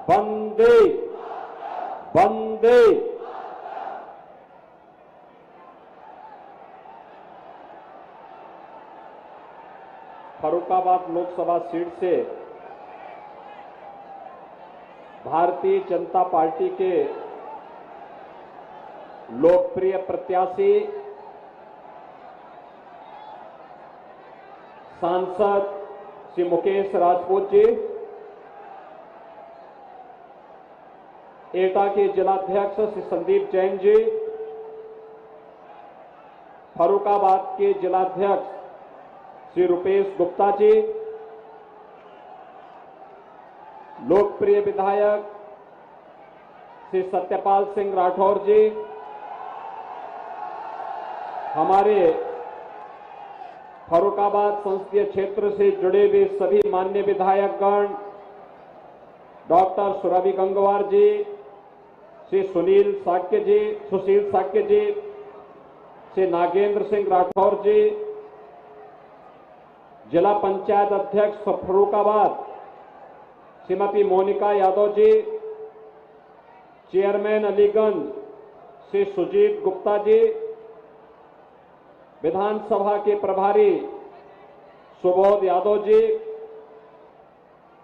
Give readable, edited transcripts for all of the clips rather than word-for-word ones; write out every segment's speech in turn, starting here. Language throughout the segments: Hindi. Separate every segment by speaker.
Speaker 1: वंदे वंदे। फर्रुखाबाद लोकसभा सीट से भारतीय जनता पार्टी के लोकप्रिय प्रत्याशी सांसद श्री मुकेश राजपूत जी, एटा के जिलाध्यक्ष श्री संदीप जैन जी, फर्रुखाबाद के जिलाध्यक्ष श्री रुपेश गुप्ता जी, लोकप्रिय विधायक श्री सत्यपाल सिंह राठौर जी, हमारे फर्रुखाबाद संसदीय क्षेत्र से जुड़े हुए सभी मान्य विधायकगण, डॉक्टर सुरभि गंगवार जी, श्री सुशील साक्य जी, श्री नागेंद्र सिंह राठौर जी, जिला पंचायत अध्यक्ष फर्रुखाबाद श्रीमती मोनिका यादव जी, चेयरमैन अलीगंज श्री सुजीत गुप्ता जी, विधानसभा के प्रभारी सुबोध यादव जी,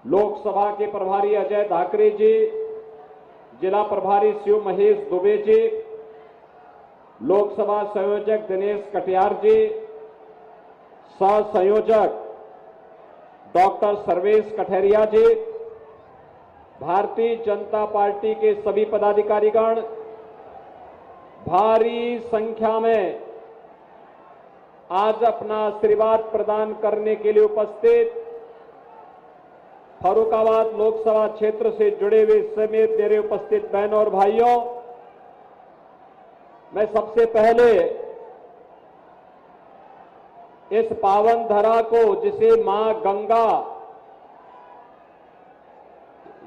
Speaker 1: लोकसभा के प्रभारी अजय धाकरे जी, जिला प्रभारी शिव महेश दुबे जी, लोकसभा संयोजक दिनेश कटियार जी, सह संयोजक डॉक्टर सर्वेश कठेरिया जी, भारतीय जनता पार्टी के सभी पदाधिकारीगण, भारी संख्या में आज अपना आशीर्वाद प्रदान करने के लिए उपस्थित फर्रुखाबाद लोकसभा क्षेत्र से जुड़े हुए समेत मेरे उपस्थित बहनों और भाइयों, मैं सबसे पहले इस पावन धरा को, जिसे मां गंगा,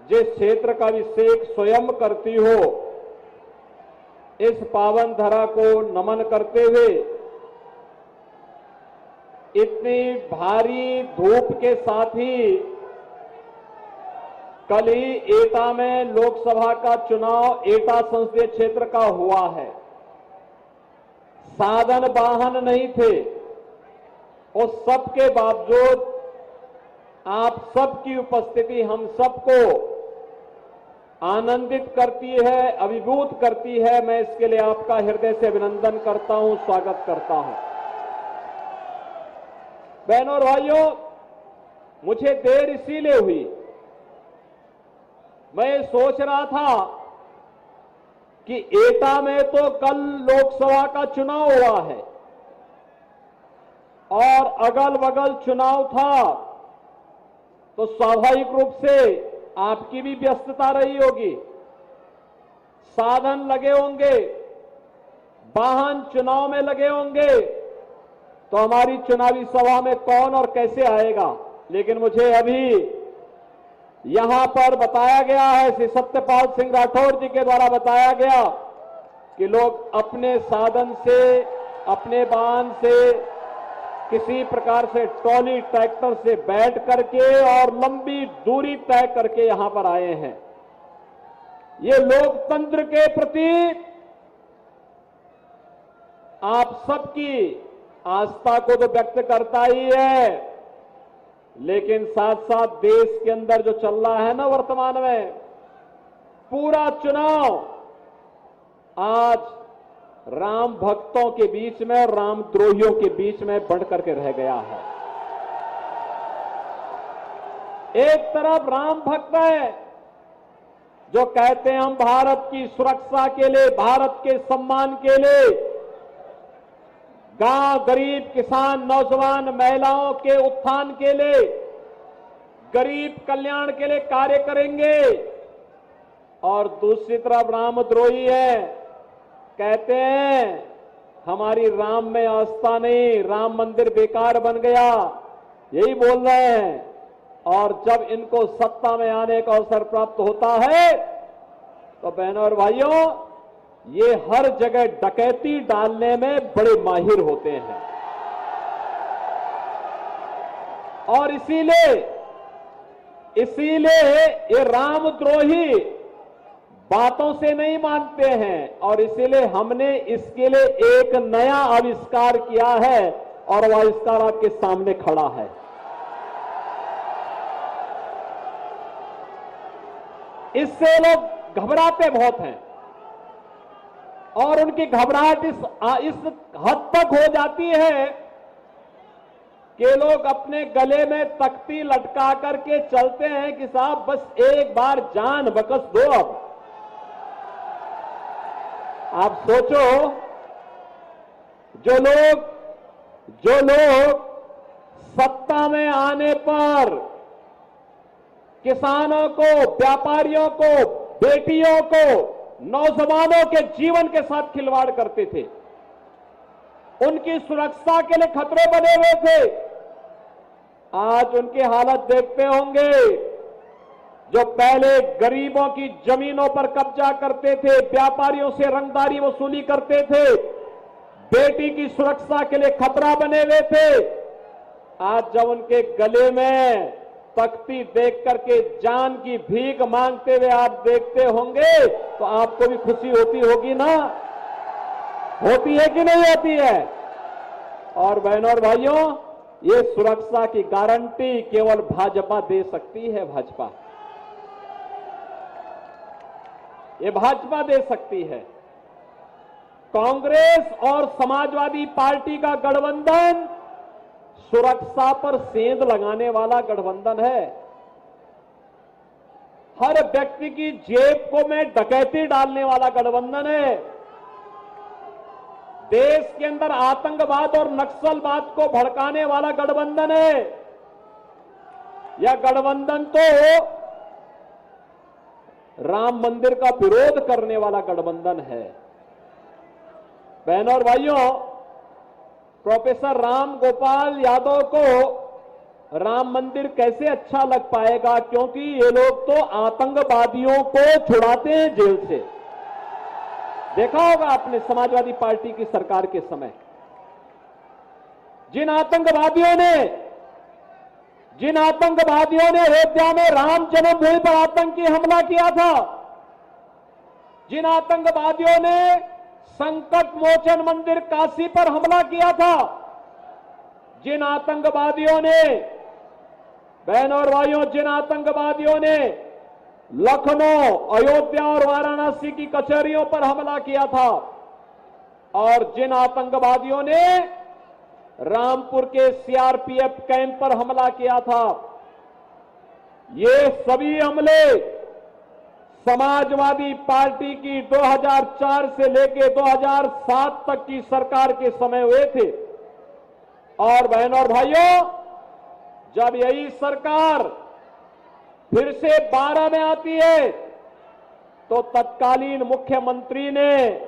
Speaker 1: जिस क्षेत्र का अभिषेक स्वयं करती हो, इस पावन धरा को नमन करते हुए इतनी भारी धूप के साथ ही कल ही एटा में लोकसभा का चुनाव एटा संसदीय क्षेत्र का हुआ है। साधन वाहन नहीं थे और सबके बावजूद आप सबकी उपस्थिति हम सबको आनंदित करती है, अभिभूत करती है। मैं इसके लिए आपका हृदय से अभिनंदन करता हूं, स्वागत करता हूं। बहनों और भाइयों, मुझे देर इसीलिए हुई, मैं सोच रहा था कि एटा में तो कल लोकसभा का चुनाव हुआ है और अगल बगल चुनाव था, तो स्वाभाविक रूप से आपकी भी व्यस्तता रही होगी, साधन लगे होंगे, वाहन चुनाव में लगे होंगे, तो हमारी चुनावी सभा में कौन और कैसे आएगा। लेकिन मुझे अभी यहां पर बताया गया है, श्री सत्यपाल सिंह राठौर जी के द्वारा बताया गया कि लोग अपने साधन से, अपने वाहन से, किसी प्रकार से ट्रॉली ट्रैक्टर से बैठ करके और लंबी दूरी तय करके यहां पर आए हैं। ये लोकतंत्र के प्रति आप सबकी आस्था को तो व्यक्त करता ही है, लेकिन साथ साथ देश के अंदर जो चल रहा है ना वर्तमान में, पूरा चुनाव आज राम भक्तों के बीच में और राम द्रोहियों के बीच में बढ़ करके रह गया है। एक तरफ राम भक्त है जो कहते हैं हम भारत की सुरक्षा के लिए, भारत के सम्मान के लिए, गांव, गरीब, किसान, नौजवान, महिलाओं के उत्थान के लिए, गरीब कल्याण के लिए कार्य करेंगे, और दूसरी तरफ रामद्रोही है, कहते हैं हमारी राम में आस्था नहीं, राम मंदिर बेकार बन गया, यही बोल रहे हैं। और जब इनको सत्ता में आने का अवसर प्राप्त होता है तो बहनों और भाइयों, ये हर जगह डकैती डालने में बड़े माहिर होते हैं। और इसीलिए इसीलिए ये रामद्रोही बातों से नहीं मानते हैं और इसीलिए हमने इसके लिए एक नया आविष्कार किया है और वह आविष्कार आपके सामने खड़ा है। इससे लोग घबराते बहुत हैं और उनकी घबराहट इस हद तक हो जाती है कि लोग अपने गले में तख्ती लटका करके चलते हैं कि साहब बस एक बार जान बकस दो। अब आप सोचो, जो लोग सत्ता में आने पर किसानों को, व्यापारियों को, बेटियों को, नौजवानों के जीवन के साथ खिलवाड़ करते थे, उनकी सुरक्षा के लिए खतरे बने हुए थे, आज उनकी हालत देखते होंगे। जो पहले गरीबों की जमीनों पर कब्जा करते थे, व्यापारियों से रंगदारी वसूली करते थे, बेटी की सुरक्षा के लिए खतरा बने हुए थे, आज जब उनके गले में तख्ती देख करके जान की भीख मांगते हुए आप देखते होंगे तो आपको भी खुशी होती होगी ना? होती है कि नहीं होती है? और बहनों और भाइयों, ये सुरक्षा की गारंटी केवल भाजपा दे सकती है। ये भाजपा दे सकती है। कांग्रेस और समाजवादी पार्टी का गठबंधन सुरक्षा पर सेंध लगाने वाला गठबंधन है। हर व्यक्ति की जेब को में डकैती डालने वाला गठबंधन है। देश के अंदर आतंकवाद और नक्सलवाद को भड़काने वाला गठबंधन है। यह गठबंधन तो राम मंदिर का विरोध करने वाला गठबंधन है। बहनों और भाइयों, प्रोफेसर राम गोपाल यादव को राम मंदिर कैसे अच्छा लग पाएगा, क्योंकि ये लोग तो आतंकवादियों को छुड़ाते हैं जेल से। देखा होगा आपने समाजवादी पार्टी की सरकार के समय, जिन आतंकवादियों ने अयोध्या में राम जन्मभूमि पर आतंकी हमला किया था, जिन आतंकवादियों ने संकट मोचन मंदिर काशी पर हमला किया था, जिन आतंकवादियों ने, बहनों और भाइयों, जिन आतंकवादियों ने लखनऊ, अयोध्या और वाराणसी की कचहरियों पर हमला किया था और जिन आतंकवादियों ने रामपुर के सीआरपीएफ कैंप पर हमला किया था, ये सभी हमले समाजवादी पार्टी की 2004 से लेकर 2007 तक की सरकार के समय हुए थे। और बहनों और भाइयों, जब यही सरकार फिर से 12 में आती है तो तत्कालीन मुख्यमंत्री ने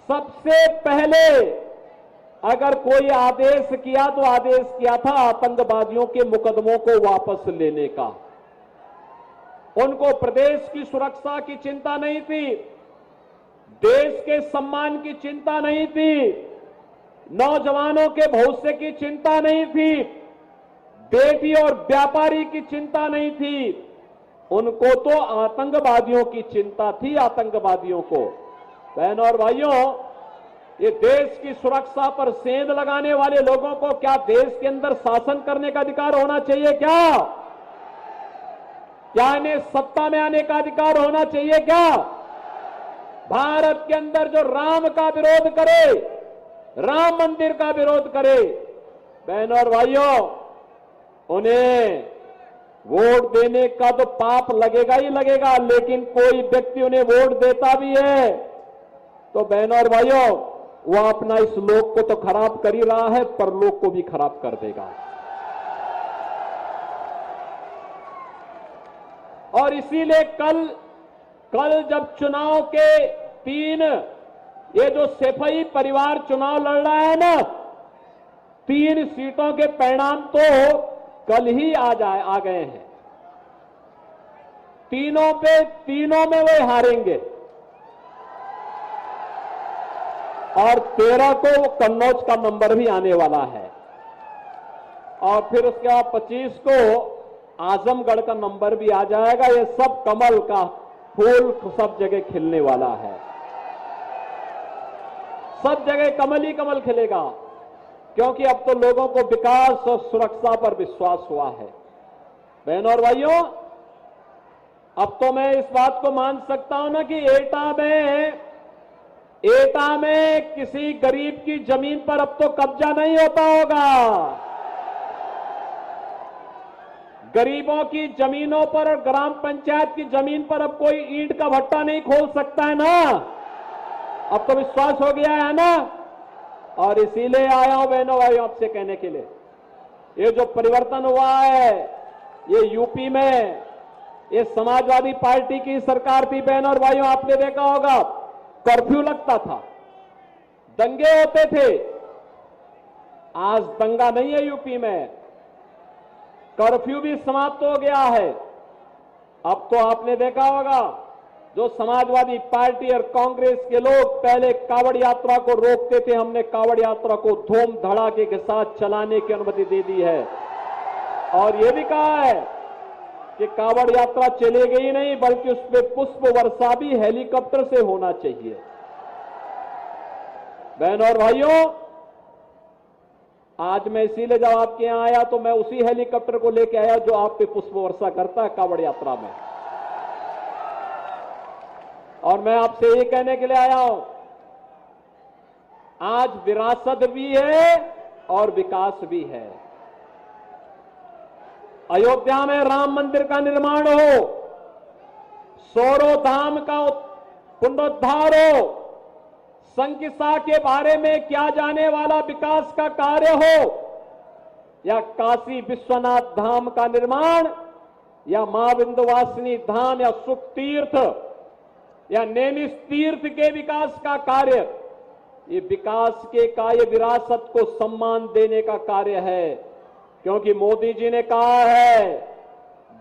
Speaker 1: सबसे पहले अगर कोई आदेश किया तो आदेश किया था आतंकवादियों के मुकदमों को वापस लेने का। उनको प्रदेश की सुरक्षा की चिंता नहीं थी, देश के सम्मान की चिंता नहीं थी, नौजवानों के भविष्य की चिंता नहीं थी, बेटी और व्यापारी की चिंता नहीं थी, उनको तो आतंकवादियों की चिंता थी, आतंकवादियों को। बहनों और भाइयों, ये देश की सुरक्षा पर सेंध लगाने वाले लोगों को क्या देश के अंदर शासन करने का अधिकार होना चाहिए? क्या इन्हें सत्ता में आने का अधिकार होना चाहिए? क्या भारत के अंदर जो राम का विरोध करे, राम मंदिर का विरोध करे, बहनों और भाइयों, उन्हें वोट देने का तो पाप लगेगा ही लगेगा, लेकिन कोई व्यक्ति उन्हें वोट देता भी है तो बहनों और भाइयों, वह अपना इस लोक को तो खराब कर ही रहा है, परलोक को भी खराब कर देगा। और इसीलिए कल जब चुनाव के 3 ये जो सैफई परिवार चुनाव लड़ रहा है ना, 3 सीटों के परिणाम तो कल ही आ गए हैं। तीनों में वे हारेंगे और 13 को कन्नौज का नंबर भी आने वाला है और फिर उसके बाद 25 को आजमगढ़ का नंबर भी आ जाएगा। ये सब कमल का फूल सब जगह खिलने वाला है, सब जगह कमल ही कमल खिलेगा, क्योंकि अब तो लोगों को विकास और सुरक्षा पर विश्वास हुआ है। बहनों और भाइयों, अब तो मैं इस बात को मान सकता हूं ना कि एटा में किसी गरीब की जमीन पर अब तो कब्जा नहीं होता होगा। गरीबों की जमीनों पर और ग्राम पंचायत की जमीन पर अब कोई ईंट का भट्टा नहीं खोल सकता है ना। अब तो विश्वास हो गया है ना। और इसीलिए आया हूं बहनों भाइयों आपसे कहने के लिए, ये जो परिवर्तन हुआ है ये यूपी में, ये समाजवादी पार्टी की सरकार थी। बहनों और भाइयों, आपने देखा होगा कर्फ्यू लगता था, दंगे होते थे। आज दंगा नहीं है यूपी में, कर्फ्यू भी समाप्त हो गया है। अब तो आपने देखा होगा जो समाजवादी पार्टी और कांग्रेस के लोग पहले कावड़ यात्रा को रोकते थे, हमने कावड़ यात्रा को धूम धड़ाके के साथ चलाने की अनुमति दे दी है। और यह भी कहा है कि कावड़ यात्रा चलेगी ही नहीं, बल्कि उस पर पुष्प वर्षा भी हेलीकॉप्टर से होना चाहिए। बहनों और भाइयों, आज मैं इसीलिए जब आपके यहां आया तो मैं उसी हेलीकॉप्टर को लेकर आया जो आप पे पुष्प वर्षा करता है कावड़ यात्रा में। और मैं आपसे ये कहने के लिए आया हूं, आज विरासत भी है और विकास भी है। अयोध्या में राम मंदिर का निर्माण हो, सोरो धाम का पुनरुद्धार हो, संकिसा के बारे में किया जाने वाला विकास का कार्य हो, या काशी विश्वनाथ धाम का निर्माण, या मां विंध्यवासिनी धाम, या सुख तीर्थ, या नैमिष तीर्थ के विकास का कार्य, ये विकास के कार्य विरासत को सम्मान देने का कार्य है। क्योंकि मोदी जी ने कहा है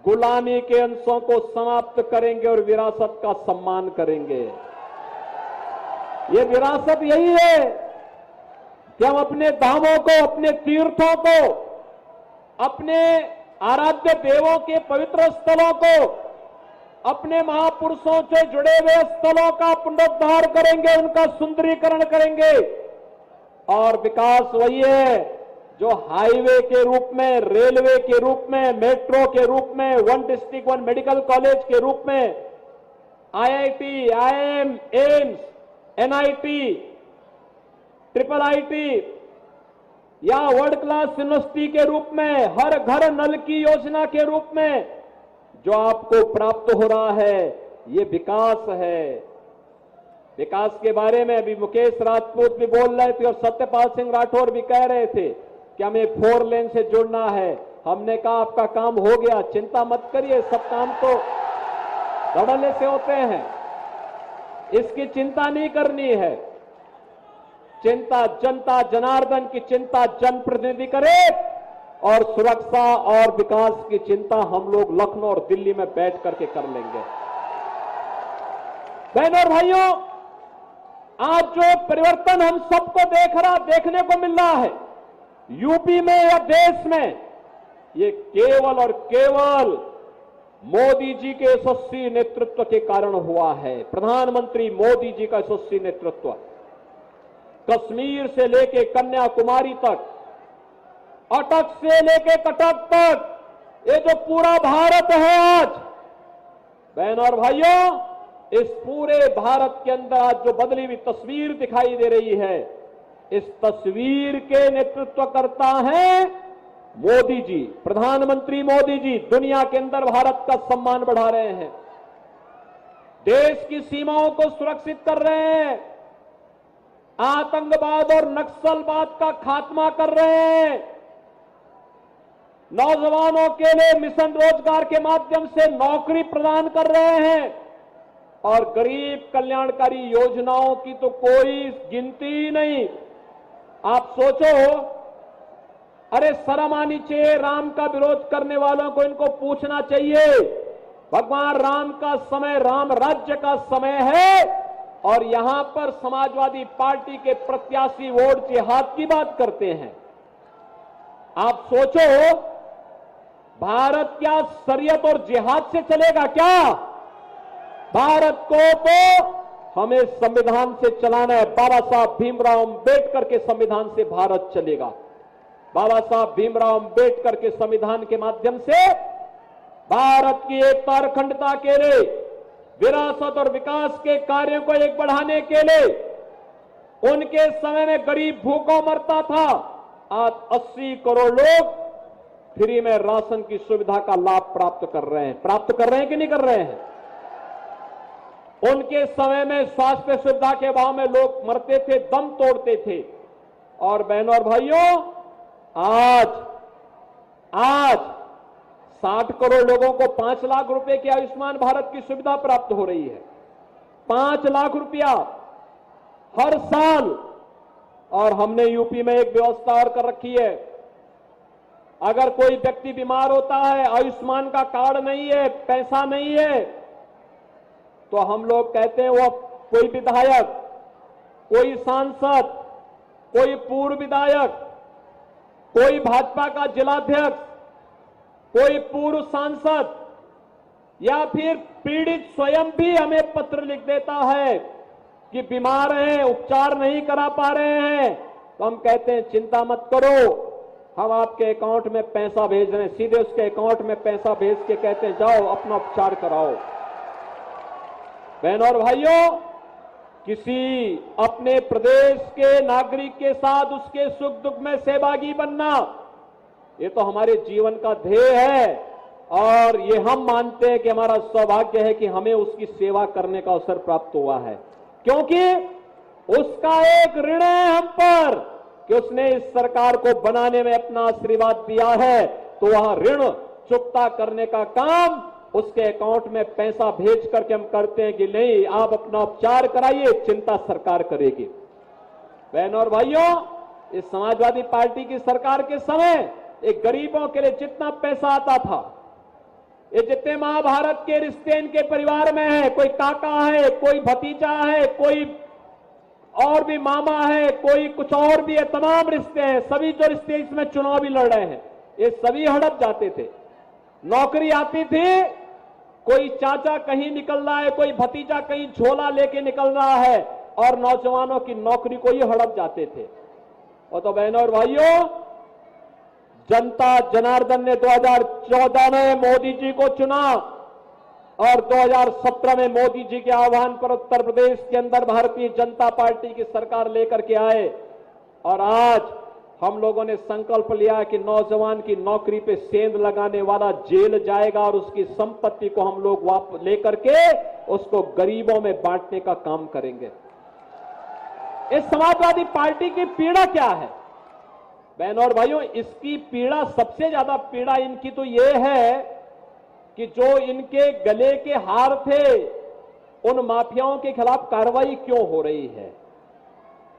Speaker 1: गुलामी के अंशों को समाप्त करेंगे और विरासत का सम्मान करेंगे। ये विरासत यही है कि हम अपने धामों को, अपने तीर्थों को, अपने आराध्य देवों के पवित्र स्थलों को, अपने महापुरुषों से जुड़े हुए स्थलों का पुनरुद्धार करेंगे, उनका सुंदरीकरण करेंगे। और विकास वही है जो हाईवे के रूप में, रेलवे के रूप में, मेट्रो के रूप में, one district one medical college के रूप में, IIT, IIM, AIIMS, NIT, triple IT, या वर्ल्ड क्लास यूनिवर्सिटी के रूप में, हर घर नल की योजना के रूप में जो आपको प्राप्त हो रहा है, ये विकास है। विकास के बारे में अभी मुकेश राजपूत भी बोल रहे थे और सत्यपाल सिंह राठौर भी कह रहे थे कि हमें 4 लेन से जुड़ना है। हमने कहा आपका काम हो गया, चिंता मत करिए, सब काम तो धड़ल्ले से होते हैं, इसकी चिंता नहीं करनी है। चिंता जनता जनार्दन की चिंता जनप्रतिनिधि करे, और सुरक्षा और विकास की चिंता हम लोग लखनऊ और दिल्ली में बैठ करके कर लेंगे। बहनों और भाइयों, आज जो परिवर्तन हम सबको देखने को मिल रहा है यूपी में या देश में, ये केवल और केवल मोदी जी के यशस्वी नेतृत्व के कारण हुआ है। प्रधानमंत्री मोदी जी का यशस्वी नेतृत्व, कश्मीर से लेके कन्याकुमारी तक, अटक से लेके कटक तक, ये जो पूरा भारत है आज, बहनों और भाइयों, इस पूरे भारत के अंदर आज जो बदली हुई तस्वीर दिखाई दे रही है, इस तस्वीर के नेतृत्व करता है मोदी जी, प्रधानमंत्री मोदी जी। दुनिया के अंदर भारत का सम्मान बढ़ा रहे हैं, देश की सीमाओं को सुरक्षित कर रहे हैं, आतंकवाद और नक्सलवाद का खात्मा कर रहे हैं, नौजवानों के लिए मिशन रोजगार के माध्यम से नौकरी प्रदान कर रहे हैं, और गरीब कल्याणकारी योजनाओं की तो कोई गिनती ही नहीं। आप सोचो, अरे शर्म आनी चाहिए, राम का विरोध करने वालों को इनको पूछना चाहिए। भगवान राम का समय, राम राज्य का समय है, और यहां पर समाजवादी पार्टी के प्रत्याशी वोट जिहाद की बात करते हैं। आप सोचो, भारत क्या शरीयत और जिहाद से चलेगा क्या? भारत को तो हमें संविधान से चलाना है। बाबा साहब भीमराव अंबेडकर के संविधान से भारत चलेगा। बाबा साहब भीमराव अंबेडकर के संविधान के माध्यम से भारत की एकता और अखंडता के लिए, विरासत और विकास के कार्यों को एक बढ़ाने के लिए, उनके समय में गरीब भूखों मरता था, आज 80 करोड़ लोग फ्री में राशन की सुविधा का लाभ प्राप्त कर रहे हैं कि नहीं कर रहे हैं? उनके समय में स्वास्थ्य सुविधा के अभाव में लोग मरते थे, दम तोड़ते थे। और बहनों और भाइयों, आज 60 करोड़ लोगों को 5 लाख रुपए की आयुष्मान भारत की सुविधा प्राप्त हो रही है। 5 लाख रुपया हर साल। और हमने यूपी में एक व्यवस्था और कर रखी है, अगर कोई व्यक्ति बीमार होता है, आयुष्मान का कार्ड नहीं है, पैसा नहीं है, तो हम लोग कहते हैं वो कोई विधायक, कोई सांसद, कोई पूर्व विधायक, कोई भाजपा का जिलाध्यक्ष, कोई पूर्व सांसद या फिर पीड़ित स्वयं भी हमें पत्र लिख देता है कि बीमार हैं, उपचार नहीं करा पा रहे हैं, तो हम कहते हैं चिंता मत करो, हम आपके अकाउंट में पैसा भेज रहे हैं। सीधे उसके अकाउंट में पैसा भेज के कहते हैं जाओ अपना उपचार कराओ। बहनों और भाइयों, किसी अपने प्रदेश के नागरिक के साथ उसके सुख दुख में सहभागी बनना, ये तो हमारे जीवन का ध्येय है और ये हम मानते हैं कि हमारा सौभाग्य है कि हमें उसकी सेवा करने का अवसर प्राप्त हुआ है, क्योंकि उसका एक ऋण है हम पर कि उसने इस सरकार को बनाने में अपना आशीर्वाद दिया है, तो वह ऋण चुकता करने का काम उसके अकाउंट में पैसा भेज करके हम करते हैं कि नहीं आप अपना उपचार कराइए, चिंता सरकार करेगी। बहनों और भाइयों, इस समाजवादी पार्टी की सरकार के समय एक गरीबों के लिए जितना पैसा आता था, ये जितने महाभारत के रिश्ते इनके परिवार में है, कोई काका है, कोई भतीजा है, कोई और भी मामा है, कोई कुछ और भी है, तमाम रिश्ते हैं, सभी जो रिश्ते इसमें चुनाव भी लड़ रहे हैं, ये सभी हड़प जाते थे। नौकरी आती थी, कोई चाचा कहीं निकल रहा है, कोई भतीजा कहीं झोला लेके निकल रहा है और नौजवानों की नौकरी को ही हड़प जाते थे। और तो बहनों और भाइयों, जनता जनार्दन ने 2014 में मोदी जी को चुना और 2017 में मोदी जी के आह्वान पर उत्तर प्रदेश के अंदर भारतीय जनता पार्टी की सरकार लेकर के आए और आज हम लोगों ने संकल्प लिया कि नौजवान की नौकरी पे सेंध लगाने वाला जेल जाएगा और उसकी संपत्ति को हम लोग वापस लेकर के उसको गरीबों में बांटने का काम करेंगे। इस समाजवादी पार्टी की पीड़ा क्या है? बहनों और भाइयों, इसकी पीड़ा, सबसे ज्यादा पीड़ा इनकी तो ये है कि जो इनके गले के हार थे, उन माफियाओं के खिलाफ कार्रवाई क्यों हो रही है?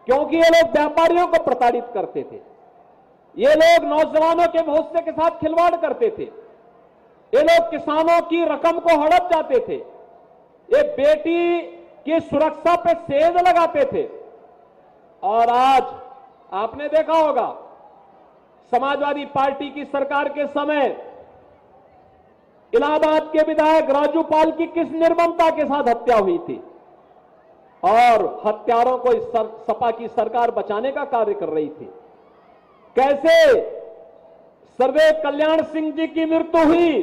Speaker 1: क्योंकि ये लोग व्यापारियों को प्रताड़ित करते थे, ये लोग नौजवानों के भविष्य के साथ खिलवाड़ करते थे, ये लोग किसानों की रकम को हड़प जाते थे, ये बेटी की सुरक्षा पे सेंध लगाते थे। और आज आपने देखा होगा समाजवादी पार्टी की सरकार के समय इलाहाबाद के विधायक राजू पाल की किस निर्ममता के साथ हत्या हुई थी और हत्यारों को इस सपा की सरकार बचाने का कार्य कर रही थी। कैसे सरदेव कल्याण सिंह जी की मृत्यु हुई,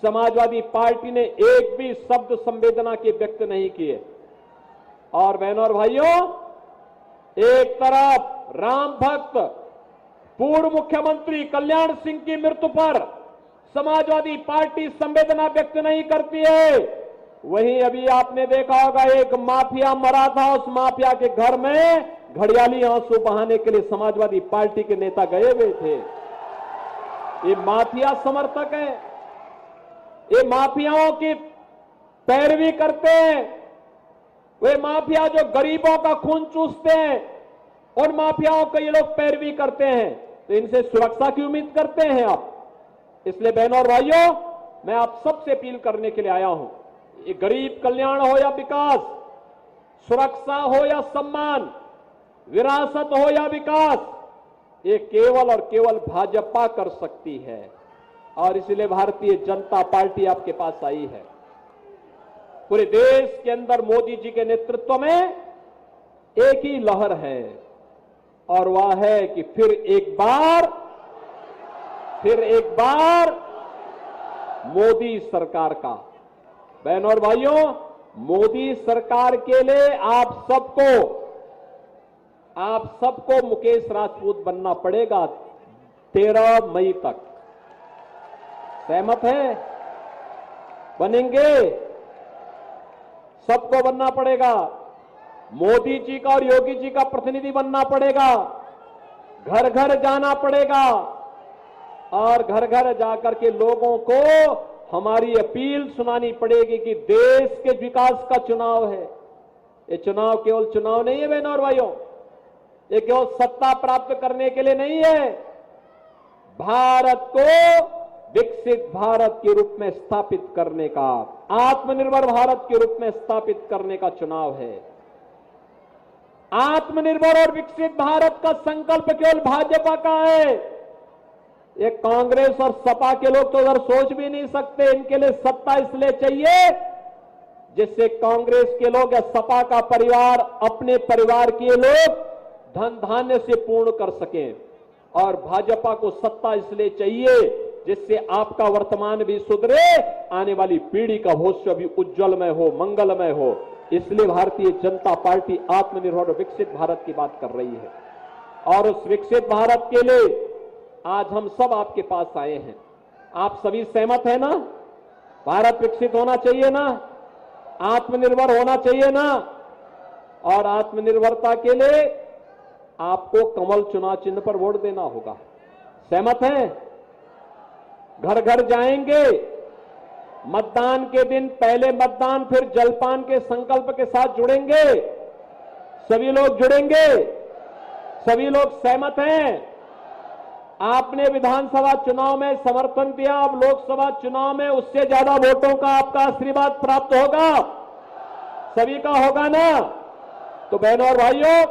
Speaker 1: समाजवादी पार्टी ने एक भी शब्द संवेदना के व्यक्त नहीं किए। और बहनों और भाइयों, एक तरफ राम भक्त पूर्व मुख्यमंत्री कल्याण सिंह की मृत्यु पर समाजवादी पार्टी संवेदना व्यक्त नहीं करती है, वहीं अभी आपने देखा होगा एक माफिया मरा था, उस माफिया के घर में घड़ियाली आंसू बहाने के लिए समाजवादी पार्टी के नेता गए हुए थे। ये माफिया समर्थक है, ये माफियाओं की पैरवी करते हैं, वे माफिया जो गरीबों का खून चूसते हैं, उन माफियाओं को ये लोग पैरवी करते हैं, तो इनसे सुरक्षा की उम्मीद करते हैं आप। इसलिए बहनों और भाइयों, मैं आप सबसे अपील करने के लिए आया हूं, ये गरीब कल्याण हो या विकास, सुरक्षा हो या सम्मान, विरासत हो या विकास, ये केवल और केवल भाजपा कर सकती है। और इसलिए भारतीय जनता पार्टी आपके पास आई है। पूरे देश के अंदर मोदी जी के नेतृत्व में एक ही लहर है और वह है कि फिर एक बार मोदी सरकार का। बहनों और भाइयों, मोदी सरकार के लिए आप सबको मुकेश राजपूत बनना पड़ेगा 13 मई तक। सहमत है? बनेंगे? सबको बनना पड़ेगा। मोदी जी का और योगी जी का प्रतिनिधि बनना पड़ेगा। घर घर जाना पड़ेगा और घर घर जाकर के लोगों को हमारी अपील सुनानी पड़ेगी कि देश के विकास का चुनाव है। ये चुनाव केवल चुनाव नहीं है बहनों और भाइयों, ये केवल सत्ता प्राप्त करने के लिए नहीं है। भारत को विकसित भारत के रूप में स्थापित करने का, आत्मनिर्भर भारत के रूप में स्थापित करने का चुनाव है। आत्मनिर्भर और विकसित भारत का संकल्प केवल भाजपा का है। ये कांग्रेस और सपा के लोग तो उधर सोच भी नहीं सकते। इनके लिए सत्ता इसलिए चाहिए जिससे कांग्रेस के लोग या सपा का परिवार अपने परिवार के लोग धन धान्य से पूर्ण कर सकें, और भाजपा को सत्ता इसलिए चाहिए जिससे आपका वर्तमान भी सुधरे, आने वाली पीढ़ी का भविष्य भी उज्जवलमय हो, मंगलमय हो। इसलिए भारतीय जनता पार्टी आत्मनिर्भर और विकसित भारत की बात कर रही है और उस विकसित भारत के लिए आज हम सब आपके पास आए हैं। आप सभी सहमत हैं ना? भारत विकसित होना चाहिए ना? आत्मनिर्भर होना चाहिए ना? और आत्मनिर्भरता के लिए आपको कमल चुनाव चिन्ह पर वोट देना होगा। सहमत हैं? घर घर जाएंगे मतदान के दिन, पहले मतदान फिर जलपान के संकल्प के साथ जुड़ेंगे। सभी लोग जुड़ेंगे? सभी लोग सहमत हैं? आपने विधानसभा चुनाव में समर्थन दिया, अब लोकसभा चुनाव में उससे ज्यादा वोटों का आपका आशीर्वाद प्राप्त होगा। सभी का होगा ना? तो बहनों और भाइयों,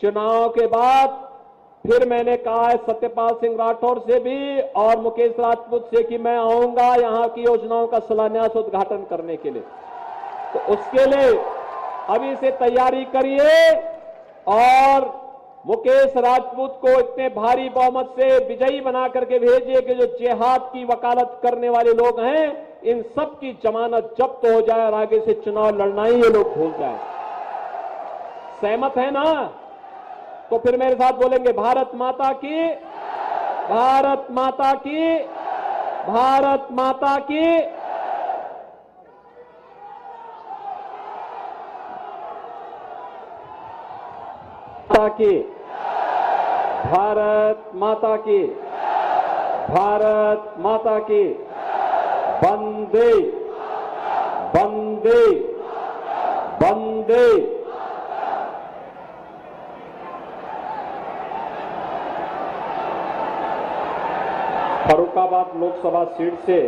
Speaker 1: चुनाव के बाद फिर मैंने कहा है सत्यपाल सिंह राठौर से भी और मुकेश राजपूत से कि मैं आऊंगा यहां की योजनाओं का शिलान्यास उद्घाटन करने के लिए। तो उसके लिए अभी से तैयारी करिए और मुकेश राजपूत को इतने भारी बहुमत से विजयी बना करके भेजिए कि जो जिहाद की वकालत करने वाले लोग हैं, इन सब की जमानत जब्त हो जाए और आगे से चुनाव लड़ना ही ये लोग भूल जाए। सहमत है ना? तो फिर मेरे साथ बोलेंगे भारत माता की, भारत माता की, भारत माता की। की भारत माता की, भारत माता की। वंदे वंदे वंदे। फर्रुखाबाद लोकसभा सीट से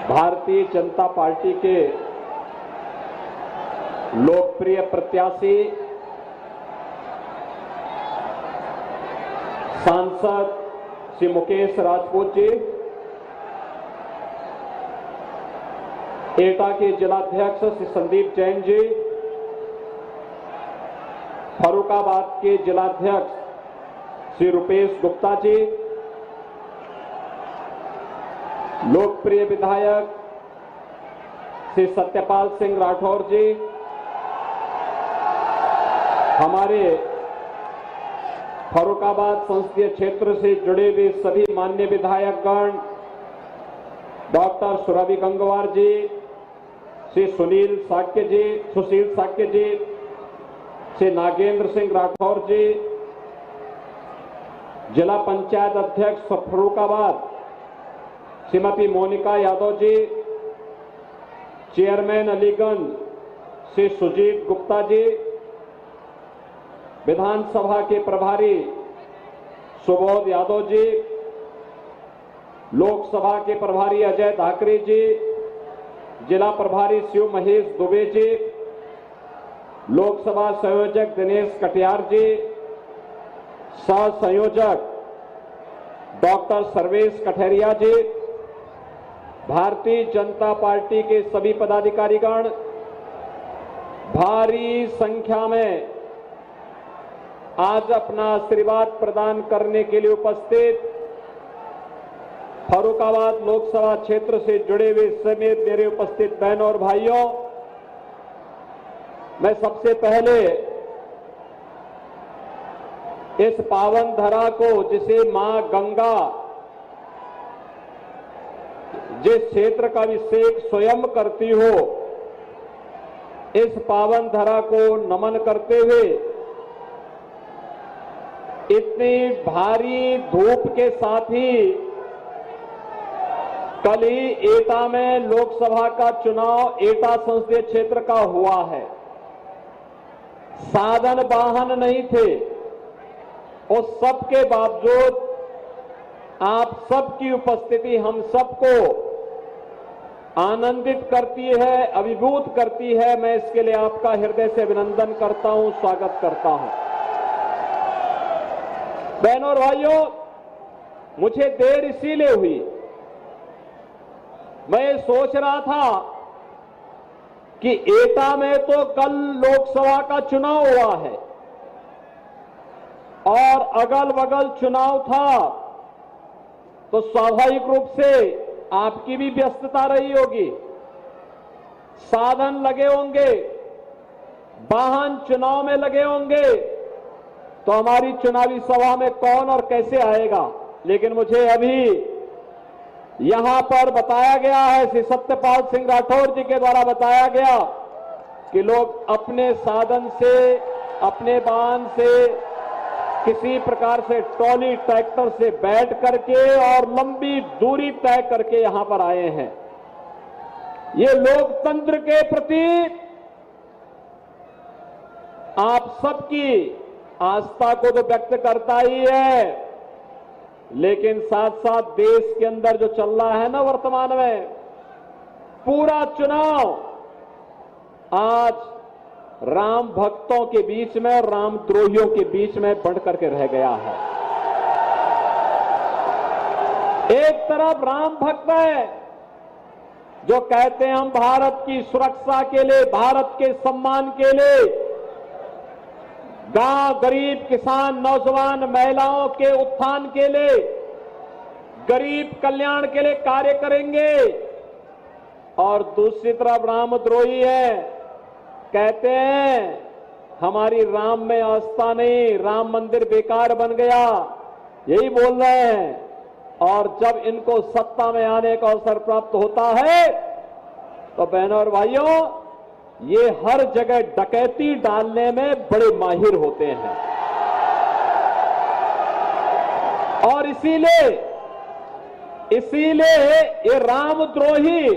Speaker 1: भारतीय जनता पार्टी के लोकप्रिय प्रत्याशी सांसद श्री मुकेश राजपूत जी, एटा के जिलाध्यक्ष श्री संदीप जैन जी, फर्रुखाबाद के जिलाध्यक्ष श्री रुपेश गुप्ता जी, लोकप्रिय विधायक श्री सत्यपाल सिंह राठौर जी, हमारे फर्रुखाबाद संसदीय क्षेत्र से जुड़े हुए सभी मान्य विधायकगण, डॉक्टर सुरभि गंगवार जी, श्री सुशील साक्य जी, श्री नागेंद्र सिंह राठौर जी, जिला पंचायत अध्यक्ष फर्रुखाबाद श्रीमती मोनिका यादव जी, चेयरमैन अलीगंज श्री सुजीत गुप्ता जी, विधानसभा के प्रभारी सुबोध यादव जी, लोकसभा के प्रभारी अजय धाकरे जी, जिला प्रभारी शिव महेश दुबे जी, लोकसभा संयोजक दिनेश कटियार जी, सह संयोजक डॉक्टर सर्वेश कठेरिया जी, भारतीय जनता पार्टी के सभी पदाधिकारीगण, भारी संख्या में आज अपना आशीर्वाद प्रदान करने के लिए उपस्थित फर्रुखाबाद लोकसभा क्षेत्र से जुड़े हुए समेत मेरे उपस्थित बहनों और भाइयों, मैं सबसे पहले इस पावन धरा को, जिसे मां गंगा, जिस क्षेत्र का अभिषेक स्वयं करती हो, इस पावन धरा को नमन करते हुए इतनी भारी धूप के साथ ही कल ही एटा में लोकसभा का चुनाव एटा संसदीय क्षेत्र का हुआ है। साधन वाहन नहीं थे, उस सब के बावजूद आप सबकी उपस्थिति हम सबको आनंदित करती है, अभिभूत करती है। मैं इसके लिए आपका हृदय से अभिनंदन करता हूं, स्वागत करता हूं। बहनों और भाइयों, मुझे देर इसीलिए हुई, मैं सोच रहा था कि एटा में तो कल लोकसभा का चुनाव हुआ है और अगल बगल चुनाव था, तो स्वाभाविक रूप से आपकी भी व्यस्तता रही होगी, साधन लगे होंगे, वाहन चुनाव में लगे होंगे, तो हमारी चुनावी सभा में कौन और कैसे आएगा। लेकिन मुझे अभी यहां पर बताया गया है, श्री सत्यपाल सिंह राठौर जी के द्वारा बताया गया कि लोग अपने साधन से, अपने वाहन से, किसी प्रकार से ट्रॉली ट्रैक्टर से बैठ करके और लंबी दूरी तय करके यहां पर आए हैं। ये लोकतंत्र के प्रति आप सबकी आस्था को तो व्यक्त करता ही है, लेकिन साथ साथ देश के अंदर जो चल रहा है ना वर्तमान में, पूरा चुनाव आज राम भक्तों के बीच में और राम द्रोहियों के बीच में बढ़ करके रह गया है। एक तरफ राम भक्त है जो कहते हैं हम भारत की सुरक्षा के लिए, भारत के सम्मान के लिए, गांव, गरीब, किसान, नौजवान, महिलाओं के उत्थान के लिए, गरीब कल्याण के लिए कार्य करेंगे, और दूसरी तरफ रामद्रोही है, कहते हैं हमारी राम में आस्था नहीं, राम मंदिर बेकार बन गया, यही बोल रहे हैं। और जब इनको सत्ता में आने का अवसर प्राप्त होता है तो बहनों और भाइयों, ये हर जगह डकैती डालने में बड़े माहिर होते हैं। और इसीलिए ये रामद्रोही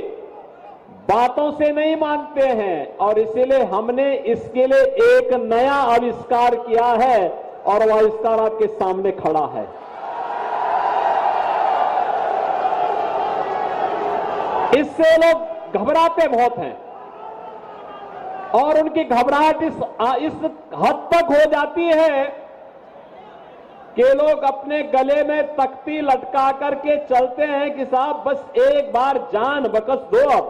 Speaker 1: बातों से नहीं मानते हैं, और इसीलिए हमने इसके लिए एक नया आविष्कार किया है, और वह आविष्कार आपके सामने खड़ा है। इससे लोग घबराते बहुत हैं, और उनकी घबराहट इस हद तक हो जाती है कि लोग अपने गले में तख्ती लटका करके चलते हैं कि साहब बस एक बार जान बकस दो। अब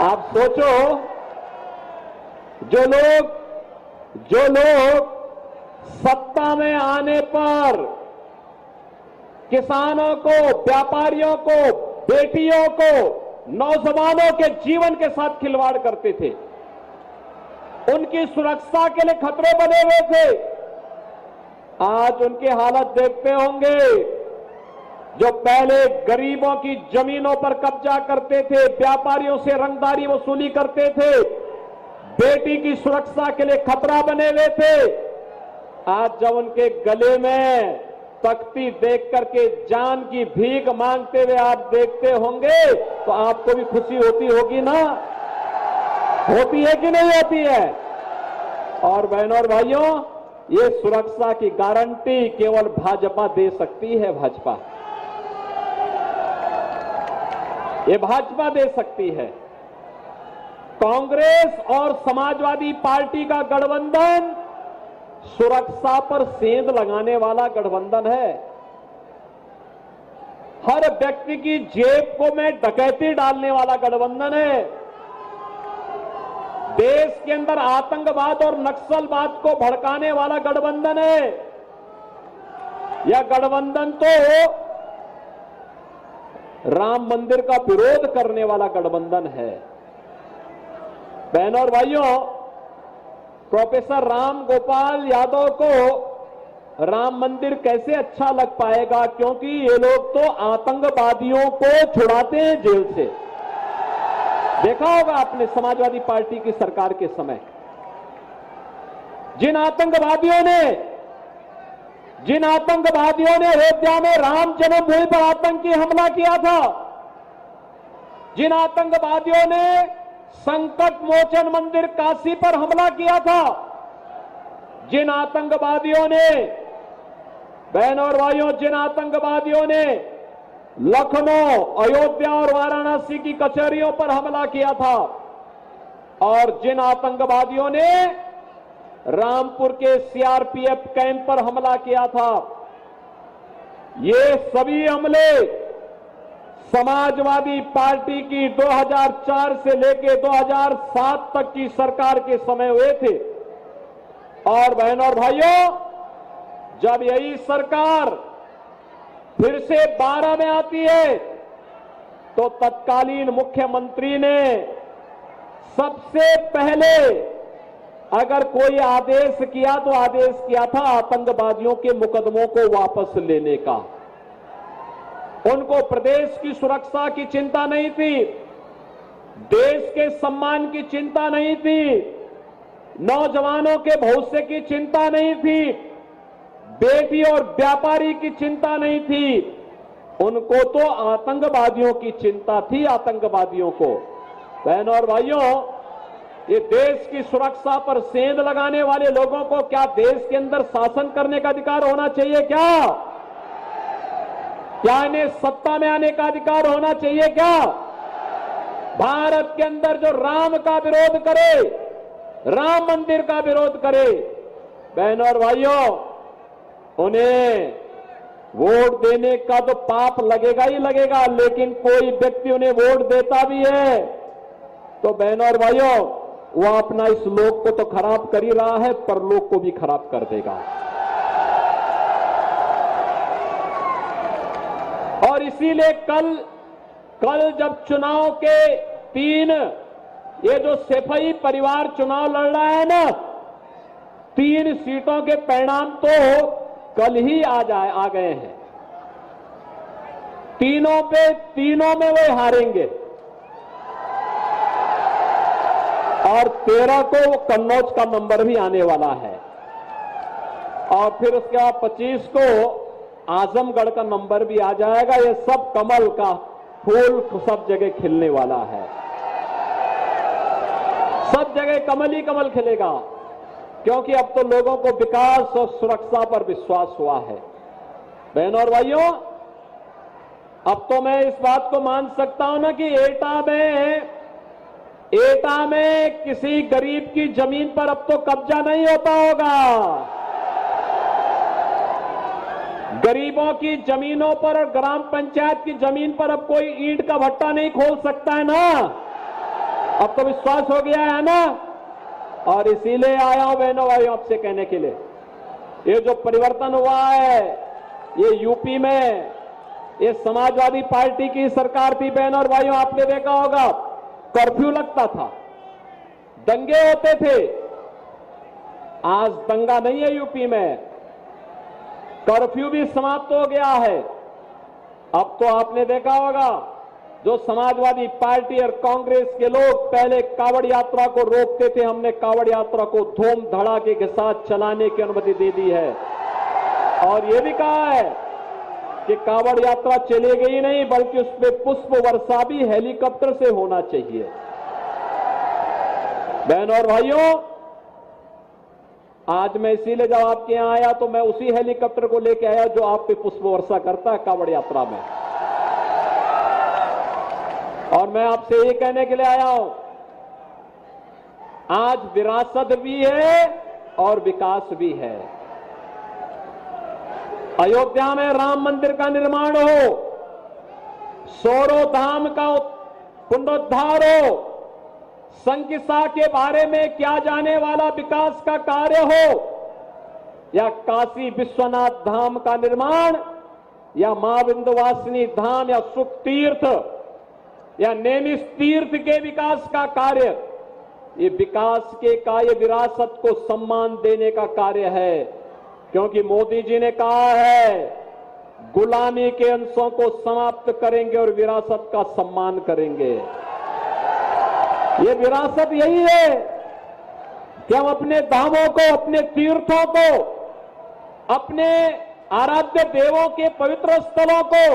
Speaker 1: आप सोचो, जो लोग सत्ता में आने पर किसानों को, व्यापारियों को, बेटियों को, नौजवानों के जीवन के साथ खिलवाड़ करते थे, उनकी सुरक्षा के लिए खतरे बने हुए थे, आज उनकी हालत देखते होंगे। जो पहले गरीबों की जमीनों पर कब्जा करते थे, व्यापारियों से रंगदारी वसूली करते थे, बेटी की सुरक्षा के लिए खतरा बने हुए थे, आज जब उनके गले में तख्ती देख करके जान की भीख मांगते हुए आप देखते होंगे, तो आपको भी खुशी होती होगी ना? होती है कि नहीं होती है? और बहनों और भाइयों, ये सुरक्षा की गारंटी केवल भाजपा दे सकती है। भाजपा, ये भाजपा दे सकती है। कांग्रेस और समाजवादी पार्टी का गठबंधन सुरक्षा पर सेंध लगाने वाला गठबंधन है। हर व्यक्ति की जेब को में डकैती डालने वाला गठबंधन है। देश के अंदर आतंकवाद और नक्सलवाद को भड़काने वाला गठबंधन है। यह गठबंधन तो राम मंदिर का विरोध करने वाला गठबंधन है। बहनों और भाइयों, प्रोफेसर राम गोपाल यादव को राम मंदिर कैसे अच्छा लग पाएगा, क्योंकि ये लोग तो आतंकवादियों को छुड़ाते हैं जेल से। देखा होगा आपने समाजवादी पार्टी की सरकार के समय, जिन आतंकवादियों ने अयोध्या में राम जन्मभूमि पर आतंकी हमला किया था, जिन आतंकवादियों ने संकट मोचन मंदिर काशी पर हमला किया था, जिन आतंकवादियों ने, बहनों और भाइयों, जिन आतंकवादियों ने लखनऊ, अयोध्या और वाराणसी की कचहरियों पर हमला किया था, और जिन आतंकवादियों ने रामपुर के सीआरपीएफ कैंप पर हमला किया था, ये सभी हमले समाजवादी पार्टी की 2004 से लेकर 2007 तक की सरकार के समय हुए थे। और बहनों और भाइयों, जब यही सरकार फिर से 12 में आती है, तो तत्कालीन मुख्यमंत्री ने सबसे पहले अगर कोई आदेश किया तो आदेश किया था आतंकवादियों के मुकदमों को वापस लेने का। उनको प्रदेश की सुरक्षा की चिंता नहीं थी, देश के सम्मान की चिंता नहीं थी, नौजवानों के भविष्य की चिंता नहीं थी, बेटी और व्यापारी की चिंता नहीं थी। उनको तो आतंकवादियों की चिंता थी, आतंकवादियों को। बहनों और भाइयों, ये देश की सुरक्षा पर सेंध लगाने वाले लोगों को क्या देश के अंदर शासन करने का अधिकार होना चाहिए? क्या इन्हें सत्ता में आने का अधिकार होना चाहिए? क्या भारत के अंदर जो राम का विरोध करे, राम मंदिर का विरोध करे, बहनों और भाइयों, उन्हें वोट देने का तो पाप लगेगा ही लगेगा, लेकिन कोई व्यक्ति उन्हें वोट देता भी है तो बहनों और भाइयों, वो अपना इस लोक को तो खराब कर ही रहा है, परलोक को भी खराब कर देगा। और इसीलिए कल जब चुनाव के 3 ये जो सैफई परिवार चुनाव लड़ रहा है ना, 3 सीटों के परिणाम तो कल ही आ गए हैं। तीनों में वे हारेंगे और 13 को कन्नौज का नंबर भी आने वाला है, और फिर उसके बाद 25 को आजमगढ़ का नंबर भी आ जाएगा। ये सब कमल का फूल सब जगह खिलने वाला है, सब जगह कमल ही कमल खिलेगा, क्योंकि अब तो लोगों को विकास और सुरक्षा पर विश्वास हुआ है। बहनों और भाइयों, अब तो मैं इस बात को मान सकता हूं ना कि एटा में किसी गरीब की जमीन पर अब तो कब्जा नहीं होता होगा। गरीबों की जमीनों पर और ग्राम पंचायत की जमीन पर अब कोई ईंट का भट्टा नहीं खोल सकता है ना। अब तो विश्वास हो गया है ना। और इसीलिए आया हूं बहनों भाइयों आपसे कहने के लिए, ये जो परिवर्तन हुआ है ये यूपी में, ये समाजवादी पार्टी की सरकार थी। बहनों और भाइयों, आपने देखा होगा कर्फ्यू लगता था, दंगे होते थे। आज दंगा नहीं है यूपी में, कर्फ्यू भी समाप्त हो गया है। अब तो आपने देखा होगा जो समाजवादी पार्टी और कांग्रेस के लोग पहले कावड़ यात्रा को रोकते थे, हमने कावड़ यात्रा को धूम धड़ाके के साथ चलाने की अनुमति दे दी है। और यह भी कहा है कि कावड़ यात्रा चलेगी ही नहीं, बल्कि उसमें पुष्प वर्षा भी हेलीकॉप्टर से होना चाहिए। बहनों और भाइयों, आज मैं इसीलिए जब आपके यहां आया तो मैं उसी हेलीकॉप्टर को लेकर आया जो आप पे पुष्प वर्षा करता है कावड़ यात्रा में। और मैं आपसे ये कहने के लिए आया हूं, आज विरासत भी है और विकास भी है। अयोध्या में राम मंदिर का निर्माण हो, सोरो धाम का पुनरुद्धार हो, संकिसा के बारे में किया जाने वाला विकास का कार्य हो, या काशी विश्वनाथ धाम का निर्माण, या मां विंध्यवासिनी धाम, या सुख तीर्थ, या नेमिष तीर्थ के विकास का कार्य, ये विकास के कार्य विरासत को सम्मान देने का कार्य है। क्योंकि मोदी जी ने कहा है गुलामी के अंशों को समाप्त करेंगे और विरासत का सम्मान करेंगे। ये विरासत यही है कि हम अपने धामों को, अपने तीर्थों को, अपने आराध्य देवों के पवित्र स्थलों को,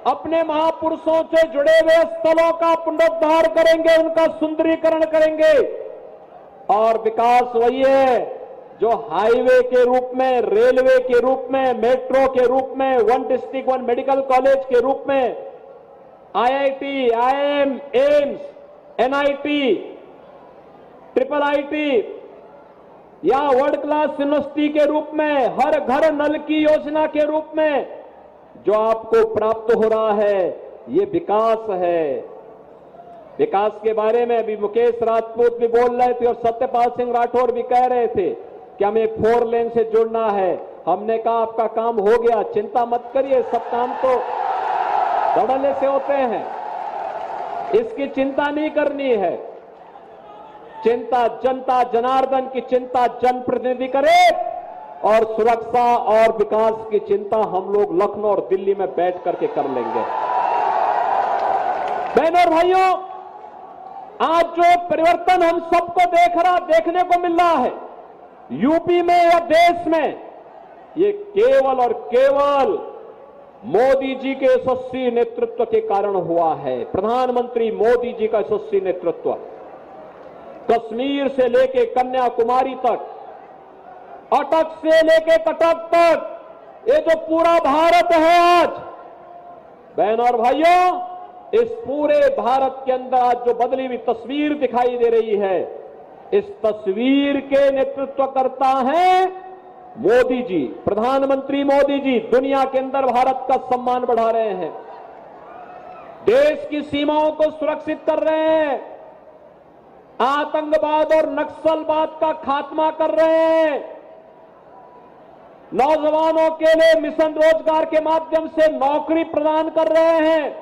Speaker 1: अपने महापुरुषों से जुड़े हुए स्थलों का पुनरुद्धार करेंगे, उनका सुंदरीकरण करेंगे। और विकास वही है जो हाईवे के रूप में, रेलवे के रूप में, मेट्रो के रूप में, one district one medical college के रूप में, IIT, IIM, AIIMS, NIT, triple IT, या वर्ल्ड क्लास यूनिवर्सिटी के रूप में, हर घर नल की योजना के रूप में जो आपको प्राप्त हो रहा है, ये विकास है। विकास के बारे में अभी मुकेश राजपूत भी बोल रहे थे और सत्यपाल सिंह राठौर भी कह रहे थे कि हमें 4 लेन से जुड़ना है। हमने कहा आपका काम हो गया, चिंता मत करिए, सब काम तो धड़ल्ले से होते हैं, इसकी चिंता नहीं करनी है। चिंता जनता जनार्दन की चिंता जनप्रतिनिधि करे, और सुरक्षा और विकास की चिंता हम लोग लखनऊ और दिल्ली में बैठ करके कर लेंगे। बहनों और भाइयों, आज जो परिवर्तन हम सबको देखने को मिल रहा है यूपी में या देश में, ये केवल और केवल मोदी जी के यशस्वी नेतृत्व के कारण हुआ है। प्रधानमंत्री मोदी जी का यशस्वी नेतृत्व, कश्मीर से लेके कन्याकुमारी तक, अटक से लेके कटक तक, ये जो पूरा भारत है आज, बहनों और भाइयों, इस पूरे भारत के अंदर आज जो बदली हुई तस्वीर दिखाई दे रही है, इस तस्वीर के नेतृत्व करता है मोदी जी, प्रधानमंत्री मोदी जी। दुनिया के अंदर भारत का सम्मान बढ़ा रहे हैं, देश की सीमाओं को सुरक्षित कर रहे हैं, आतंकवाद और नक्सलवाद का खात्मा कर रहे हैं, नौजवानों के लिए मिशन रोजगार के माध्यम से नौकरी प्रदान कर रहे हैं,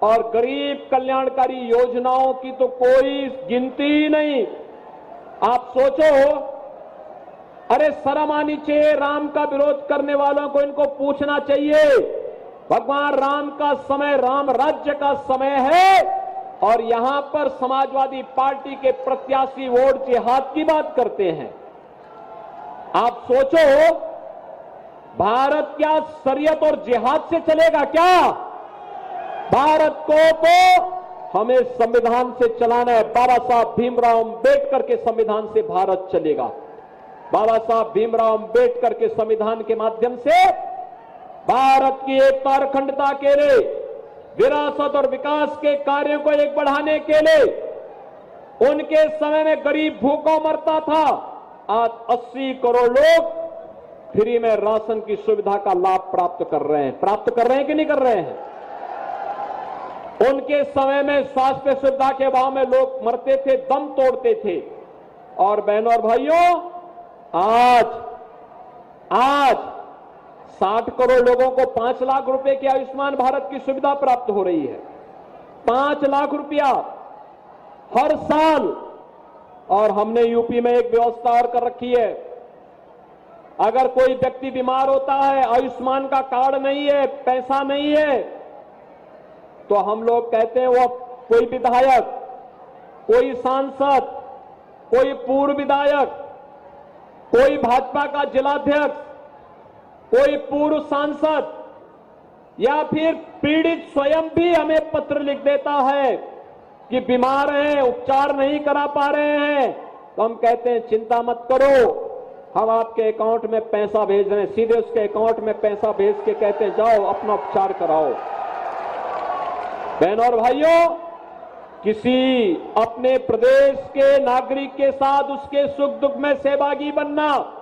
Speaker 1: और गरीब कल्याणकारी योजनाओं की तो कोई गिनती ही नहीं। आप सोचो, अरे शर्म आनी चाहिए राम का विरोध करने वालों को, इनको पूछना चाहिए, भगवान राम का समय, राम राज्य का समय है, और यहां पर समाजवादी पार्टी के प्रत्याशी वोट जिहाद की बात करते हैं। आप सोचो, भारत क्या शरीयत और जिहाद से चलेगा क्या? भारत को तो हमें संविधान से चलाना है। बाबा साहब भीमराव अंबेडकर के संविधान से भारत चलेगा। बाबा साहब भीमराव अंबेडकर के संविधान के माध्यम से भारत की एकता और अखंडता के लिए, विरासत और विकास के कार्यों को एक बढ़ाने के लिए, उनके समय में गरीब भूखों मरता था, आज 80 करोड़ लोग फ्री में राशन की सुविधा का लाभ प्राप्त कर रहे हैं कि नहीं कर रहे हैं? उनके समय में स्वास्थ्य सुविधा के अभाव में लोग मरते थे, दम तोड़ते थे। और बहनों और भाइयों, आज 60 करोड़ लोगों को 5 लाख रुपए की आयुष्मान भारत की सुविधा प्राप्त हो रही है। 5 लाख रुपया हर साल। और हमने यूपी में एक व्यवस्था और कर रखी है, अगर कोई व्यक्ति बीमार होता है, आयुष्मान का कार्ड नहीं है, पैसा नहीं है, तो हम लोग कहते हैं वो कोई विधायक, कोई सांसद, कोई पूर्व विधायक, कोई भाजपा का जिलाध्यक्ष, कोई पूर्व सांसद, या फिर पीड़ित स्वयं भी हमें पत्र लिख देता है कि बीमार हैं, उपचार नहीं करा पा रहे हैं, तो हम कहते हैं चिंता मत करो, हम आपके अकाउंट में पैसा भेज रहे हैं। सीधे उसके अकाउंट में पैसा भेज के कहते हैं जाओ अपना उपचार कराओ। बहनों और भाइयों, किसी अपने प्रदेश के नागरिक के साथ उसके सुख दुख में सहभागी बनना,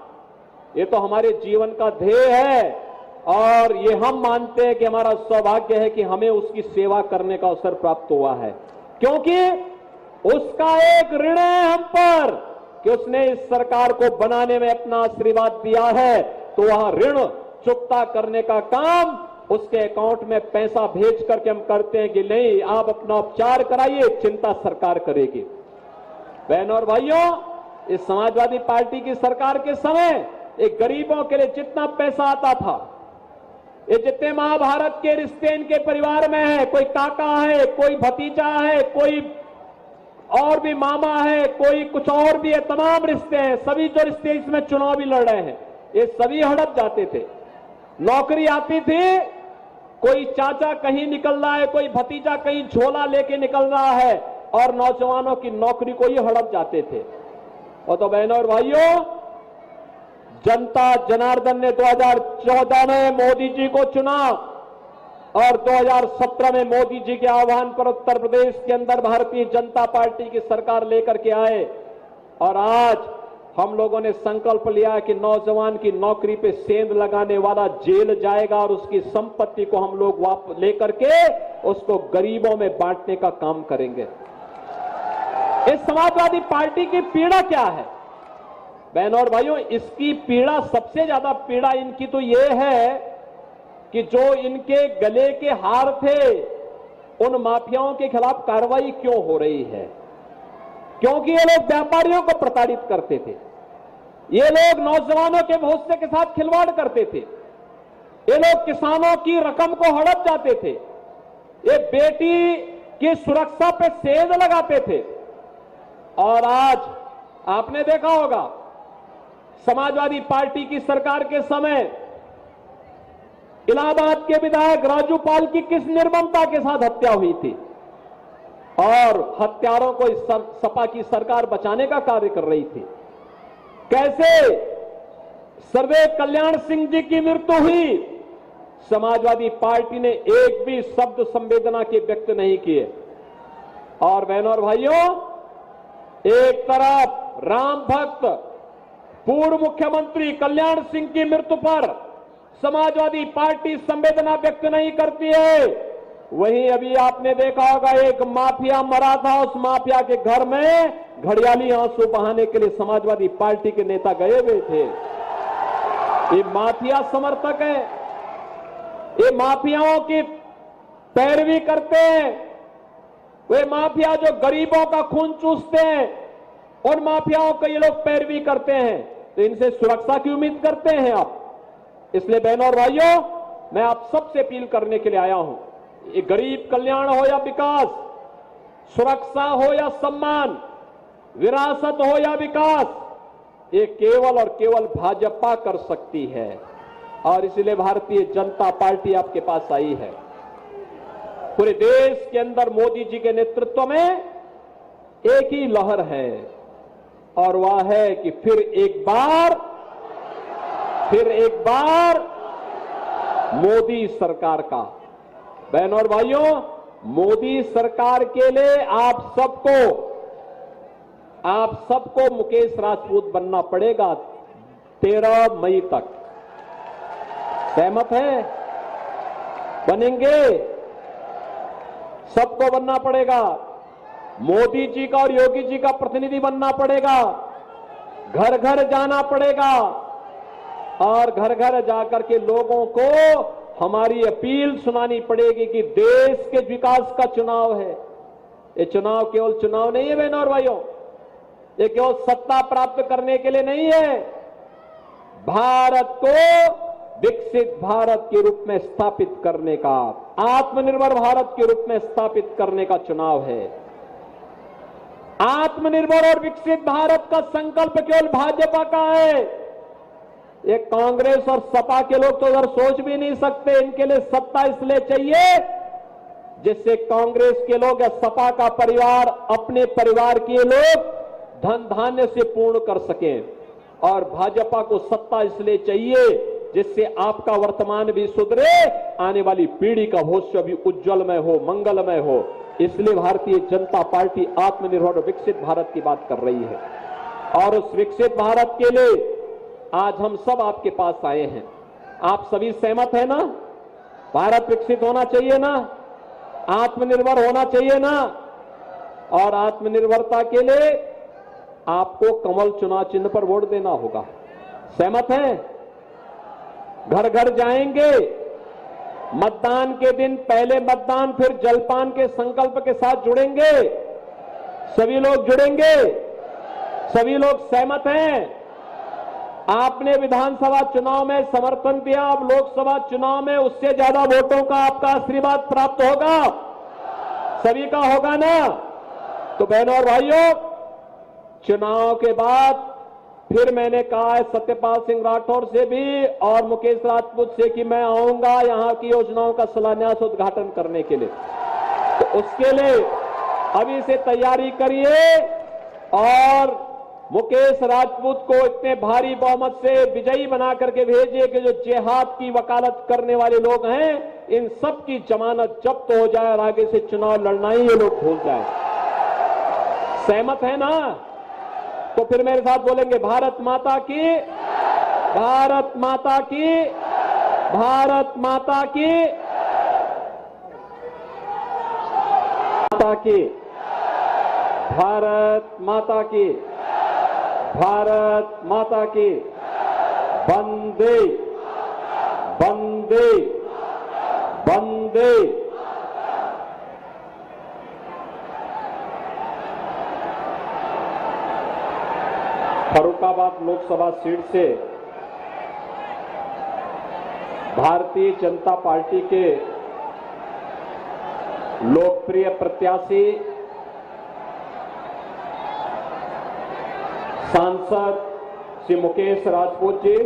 Speaker 1: ये तो हमारे जीवन का ध्येय है और ये हम मानते हैं कि हमारा सौभाग्य है कि हमें उसकी सेवा करने का अवसर प्राप्त हुआ है, क्योंकि उसका एक ऋण है हम पर कि उसने इस सरकार को बनाने में अपना आशीर्वाद दिया है, तो वह ऋण चुकता करने का काम उसके अकाउंट में पैसा भेज करके हम करते हैं कि नहीं, आप अपना उपचार कराइए, चिंता सरकार करेगी। बहनों और भाइयों, इस समाजवादी पार्टी की सरकार के समय एक गरीबों के लिए जितना पैसा आता था, ये जितने महाभारत के रिश्ते इनके परिवार में है, कोई काका है, कोई भतीजा है, कोई और भी मामा है, कोई कुछ और भी है, तमाम रिश्ते हैं, सभी जो रिश्ते इसमें चुनाव भी लड़ रहे हैं, ये सभी हड़प जाते थे। नौकरी आती थी, कोई चाचा कहीं निकल रहा है, कोई भतीजा कहीं झोला लेके निकल रहा है और नौजवानों की नौकरी को ही हड़प जाते थे। और तो बहनों और भाइयों, जनता जनार्दन ने 2014 में मोदी जी को चुना और 2017 में मोदी जी के आह्वान पर उत्तर प्रदेश के अंदर भारतीय जनता पार्टी की सरकार लेकर के आए और आज हम लोगों ने संकल्प लिया कि नौजवान की नौकरी पे सेंध लगाने वाला जेल जाएगा और उसकी संपत्ति को हम लोग वापस लेकर के उसको गरीबों में बांटने का काम करेंगे। इस समाजवादी पार्टी की पीड़ा क्या है बहनों और भाइयों? इसकी पीड़ा, सबसे ज्यादा पीड़ा इनकी तो ये है कि जो इनके गले के हार थे, उन माफियाओं के खिलाफ कार्रवाई क्यों हो रही है? क्योंकि ये लोग व्यापारियों को प्रताड़ित करते थे, ये लोग नौजवानों के भविष्य के साथ खिलवाड़ करते थे, ये लोग किसानों की रकम को हड़प जाते थे, ये बेटी की सुरक्षा पे सेंध लगाते थे। और आज आपने देखा होगा समाजवादी पार्टी की सरकार के समय इलाहाबाद के विधायक राजू पाल की किस निर्ममता के साथ हत्या हुई थी और हत्यारों को इस सपा की सरकार बचाने का कार्य कर रही थी। कैसे सर्वदेव कल्याण सिंह जी की मृत्यु हुई, समाजवादी पार्टी ने एक भी शब्द संवेदना के व्यक्त नहीं किए। और बहनों और भाइयों, एक तरफ राम भक्त पूर्व मुख्यमंत्री कल्याण सिंह की मृत्यु पर समाजवादी पार्टी संवेदना व्यक्त नहीं करती है, वहीं अभी आपने देखा होगा एक माफिया मरा था, उस माफिया के घर में घड़ियाली आंसू बहाने के लिए समाजवादी पार्टी के नेता गए हुए थे। ये माफिया समर्थक है, ये माफियाओं की पैरवी करते हैं, वे माफिया जो गरीबों का खून चूसते हैं, उन माफियाओं को ये लोग पैरवी करते हैं, तो इनसे सुरक्षा की उम्मीद करते हैं आप। इसलिए बहनों और भाइयों, मैं आप सबसे अपील करने के लिए आया हूं, ये गरीब कल्याण हो या विकास, सुरक्षा हो या सम्मान, विरासत हो या विकास, ये केवल और केवल भाजपा कर सकती है। और इसलिए भारतीय जनता पार्टी आपके पास आई है। पूरे देश के अंदर मोदी जी के नेतृत्व में एक ही लहर है और वह है कि फिर एक बार मोदी सरकार का। बहनों और भाइयों, मोदी सरकार के लिए आप सबको मुकेश राजपूत बनना पड़ेगा 13 मई तक। सहमत है? बनेंगे? सबको बनना पड़ेगा। मोदी जी का और योगी जी का प्रतिनिधि बनना पड़ेगा, घर घर जाना पड़ेगा और घर घर जाकर के लोगों को हमारी अपील सुनानी पड़ेगी कि देश के विकास का चुनाव है। ये चुनाव केवल चुनाव नहीं है बहनों और भाइयों, ये केवल सत्ता प्राप्त करने के लिए नहीं है, भारत को विकसित भारत के रूप में स्थापित करने का, आत्मनिर्भर भारत के रूप में स्थापित करने का चुनाव है। आत्मनिर्भर और विकसित भारत का संकल्प केवल भाजपा का है। ये कांग्रेस और सपा के लोग तो उधर सोच भी नहीं सकते। इनके लिए सत्ता इसलिए चाहिए जिससे कांग्रेस के लोग या सपा का परिवार अपने परिवार के लोग धन धान्य से पूर्ण कर सकें, और भाजपा को सत्ता इसलिए चाहिए जिससे आपका वर्तमान भी सुधरे, आने वाली पीढ़ी का भविष्य भी उज्जवलमय हो, मंगलमय हो। इसलिए भारतीय जनता पार्टी आत्मनिर्भर और विकसित भारत की बात कर रही है और उस विकसित भारत के लिए आज हम सब आपके पास आए हैं। आप सभी सहमत हैं ना? भारत विकसित होना चाहिए ना? आत्मनिर्भर होना चाहिए ना? और आत्मनिर्भरता के लिए आपको कमल चुनाव चिन्ह पर वोट देना होगा। सहमत हैं? घर घर जाएंगे, मतदान के दिन पहले मतदान फिर जलपान के संकल्प के साथ जुड़ेंगे। सभी लोग जुड़ेंगे? सभी लोग सहमत हैं? आपने विधानसभा चुनाव में समर्थन दिया, अब लोकसभा चुनाव में उससे ज्यादा वोटों का आपका आशीर्वाद प्राप्त होगा। सभी का होगा ना? तो बहनों और भाइयों, चुनाव के बाद फिर मैंने कहा है सत्यपाल सिंह राठौर से भी और मुकेश राजपूत से कि मैं आऊंगा यहां की योजनाओं का शिलान्यास उद्घाटन करने के लिए। तो उसके लिए अभी से तैयारी करिए और मुकेश राजपूत को इतने भारी बहुमत से विजयी बना करके भेजिए कि जो जिहाद की वकालत करने वाले लोग हैं इन सब की जमानत जब्त हो जाए और आगे से चुनाव लड़ना ही ये लोग भूल जाए। सहमत है ना? तो फिर मेरे साथ बोलेंगे भारत माता की, भारत माता की, भारत माता की, माता की, भारत माता की, भारत माता की, वंदे वंदे वंदे। फर्रुखाबाद लोकसभा सीट से भारतीय जनता पार्टी के लोकप्रिय प्रत्याशी सांसद श्री मुकेश राजपूत जी,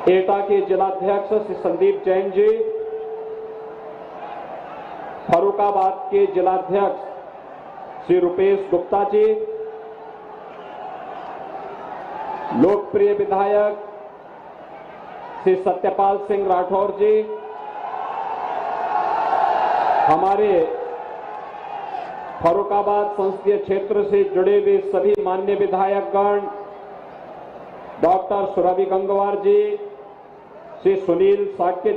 Speaker 1: एटा के जिलाध्यक्ष श्री संदीप जैन जी, फर्रुखाबाद के जिलाध्यक्ष श्री रुपेश गुप्ता जी, लोकप्रिय विधायक श्री सत्यपाल सिंह राठौर जी, हमारे फर्रुखाबाद संसदीय क्षेत्र से जुड़े हुए सभी मान्य विधायकगण, डॉक्टर सुरभि गंगवार जी, श्री सुशील साक्य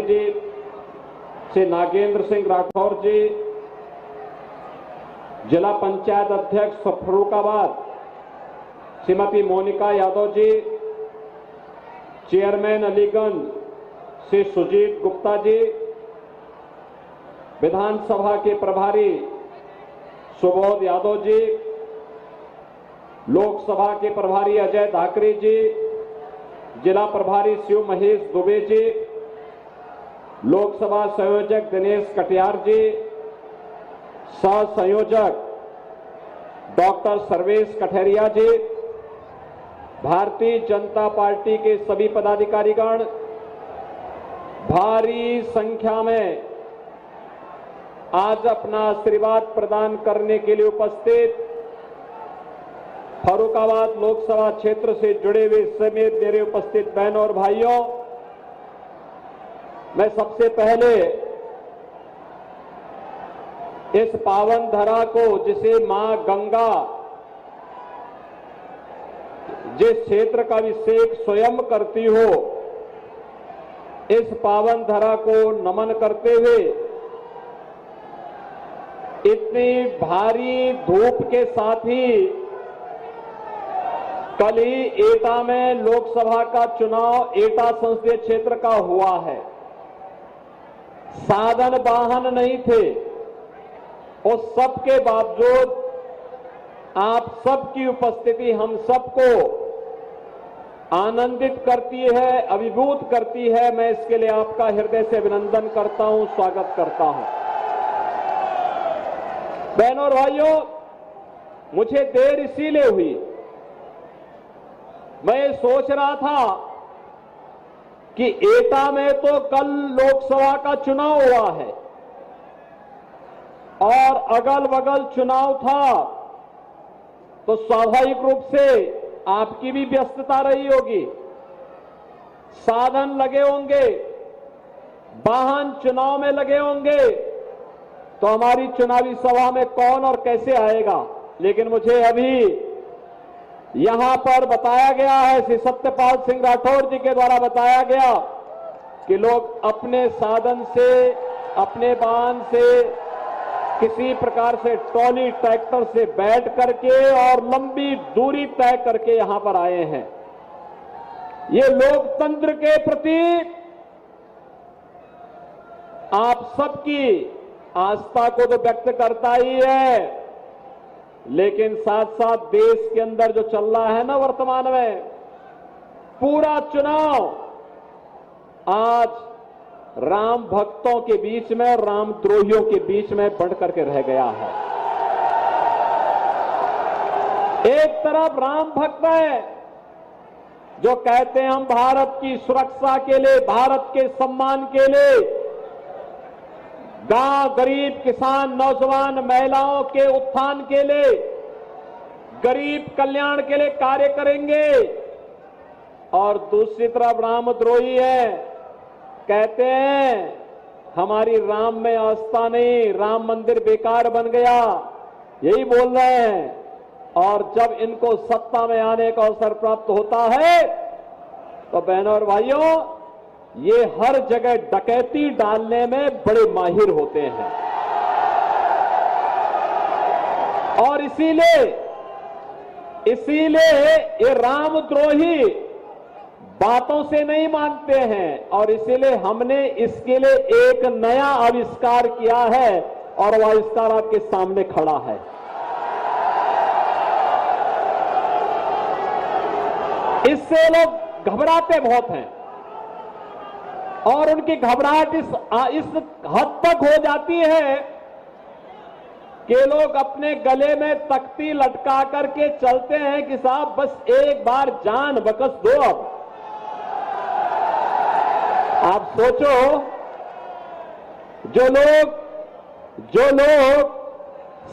Speaker 1: जी, श्री नागेंद्र सिंह राठौर जी, जिला पंचायत अध्यक्ष फर्रुखाबाद श्रीमती मोनिका यादव जी, चेयरमैन अलीगंज श्री सुजीत गुप्ता जी, विधानसभा के प्रभारी सुबोध यादव जी, लोकसभा के प्रभारी अजय धाकरे जी, जिला प्रभारी शिव महेश दुबे जी, लोकसभा संयोजक दिनेश कटियार जी, सह संयोजक डॉक्टर सर्वेश कठेरिया जी, भारतीय जनता पार्टी के सभी पदाधिकारीगण, भारी संख्या में आज अपना आशीर्वाद प्रदान करने के लिए उपस्थित फर्रुखाबाद लोकसभा क्षेत्र से जुड़े हुए समेत मेरे उपस्थित बहनों और भाइयों, मैं सबसे पहले इस पावन धरा को जिसे मां गंगा जिस क्षेत्र का अभिषेक स्वयं करती हो, इस पावन धरा को नमन करते हुए इतनी भारी धूप के साथ ही कल ही एटा में लोकसभा का चुनाव एटा संसदीय क्षेत्र का हुआ है। साधन वाहन नहीं थे, उस सब के बावजूद आप सबकी उपस्थिति हम सबको आनंदित करती है, अभिभूत करती है। मैं इसके लिए आपका हृदय से अभिनंदन करता हूं, स्वागत करता हूं। बहनों और भाइयों, मुझे देर इसीलिए हुई, मैं सोच रहा था कि एटा में तो कल लोकसभा का चुनाव हुआ है और अगल बगल चुनाव था, तो स्वाभाविक रूप से आपकी भी व्यस्तता रही होगी, साधन लगे होंगे, वाहन चुनाव में लगे होंगे तो हमारी चुनावी सभा में कौन और कैसे आएगा। लेकिन मुझे अभी यहां पर बताया गया है, श्री सत्यपाल सिंह राठौर जी के द्वारा बताया गया कि लोग अपने साधन से, अपने वाहन से, किसी प्रकार से ट्रॉली ट्रैक्टर से बैठ करके और लंबी दूरी तय करके यहां पर आए हैं। ये लोकतंत्र के प्रति आप सबकी आस्था को तो व्यक्त करता ही है, लेकिन साथ साथ देश के अंदर जो चल रहा है ना वर्तमान में, पूरा चुनाव आज राम भक्तों के बीच में और राम द्रोहियों के बीच में बढ़ करके रह गया है। एक तरफ राम भक्त है जो कहते हैं हम भारत की सुरक्षा के लिए, भारत के सम्मान के लिए गांव, गरीब, किसान, नौजवान, महिलाओं के उत्थान के लिए, गरीब कल्याण के लिए कार्य करेंगे, और दूसरी तरफ रामद्रोही है, कहते हैं हमारी राम में आस्था नहीं, राम मंदिर बेकार बन गया, यही बोल रहे हैं। और जब इनको सत्ता में आने का अवसर प्राप्त होता है तो बहनों और भाइयों, ये हर जगह डकैती डालने में बड़े माहिर होते हैं। और इसीलिए ये रामद्रोही बातों से नहीं मानते हैं, और इसीलिए हमने इसके लिए एक नया आविष्कार किया है, और वह आविष्कार आपके सामने खड़ा है। इससे लोग घबराते बहुत हैं, और उनकी घबराहट इस हद तक हो जाती है कि लोग अपने गले में तख्ती लटका करके चलते हैं कि साहब बस एक बार जान बकस दो। अब आप सोचो, जो लोग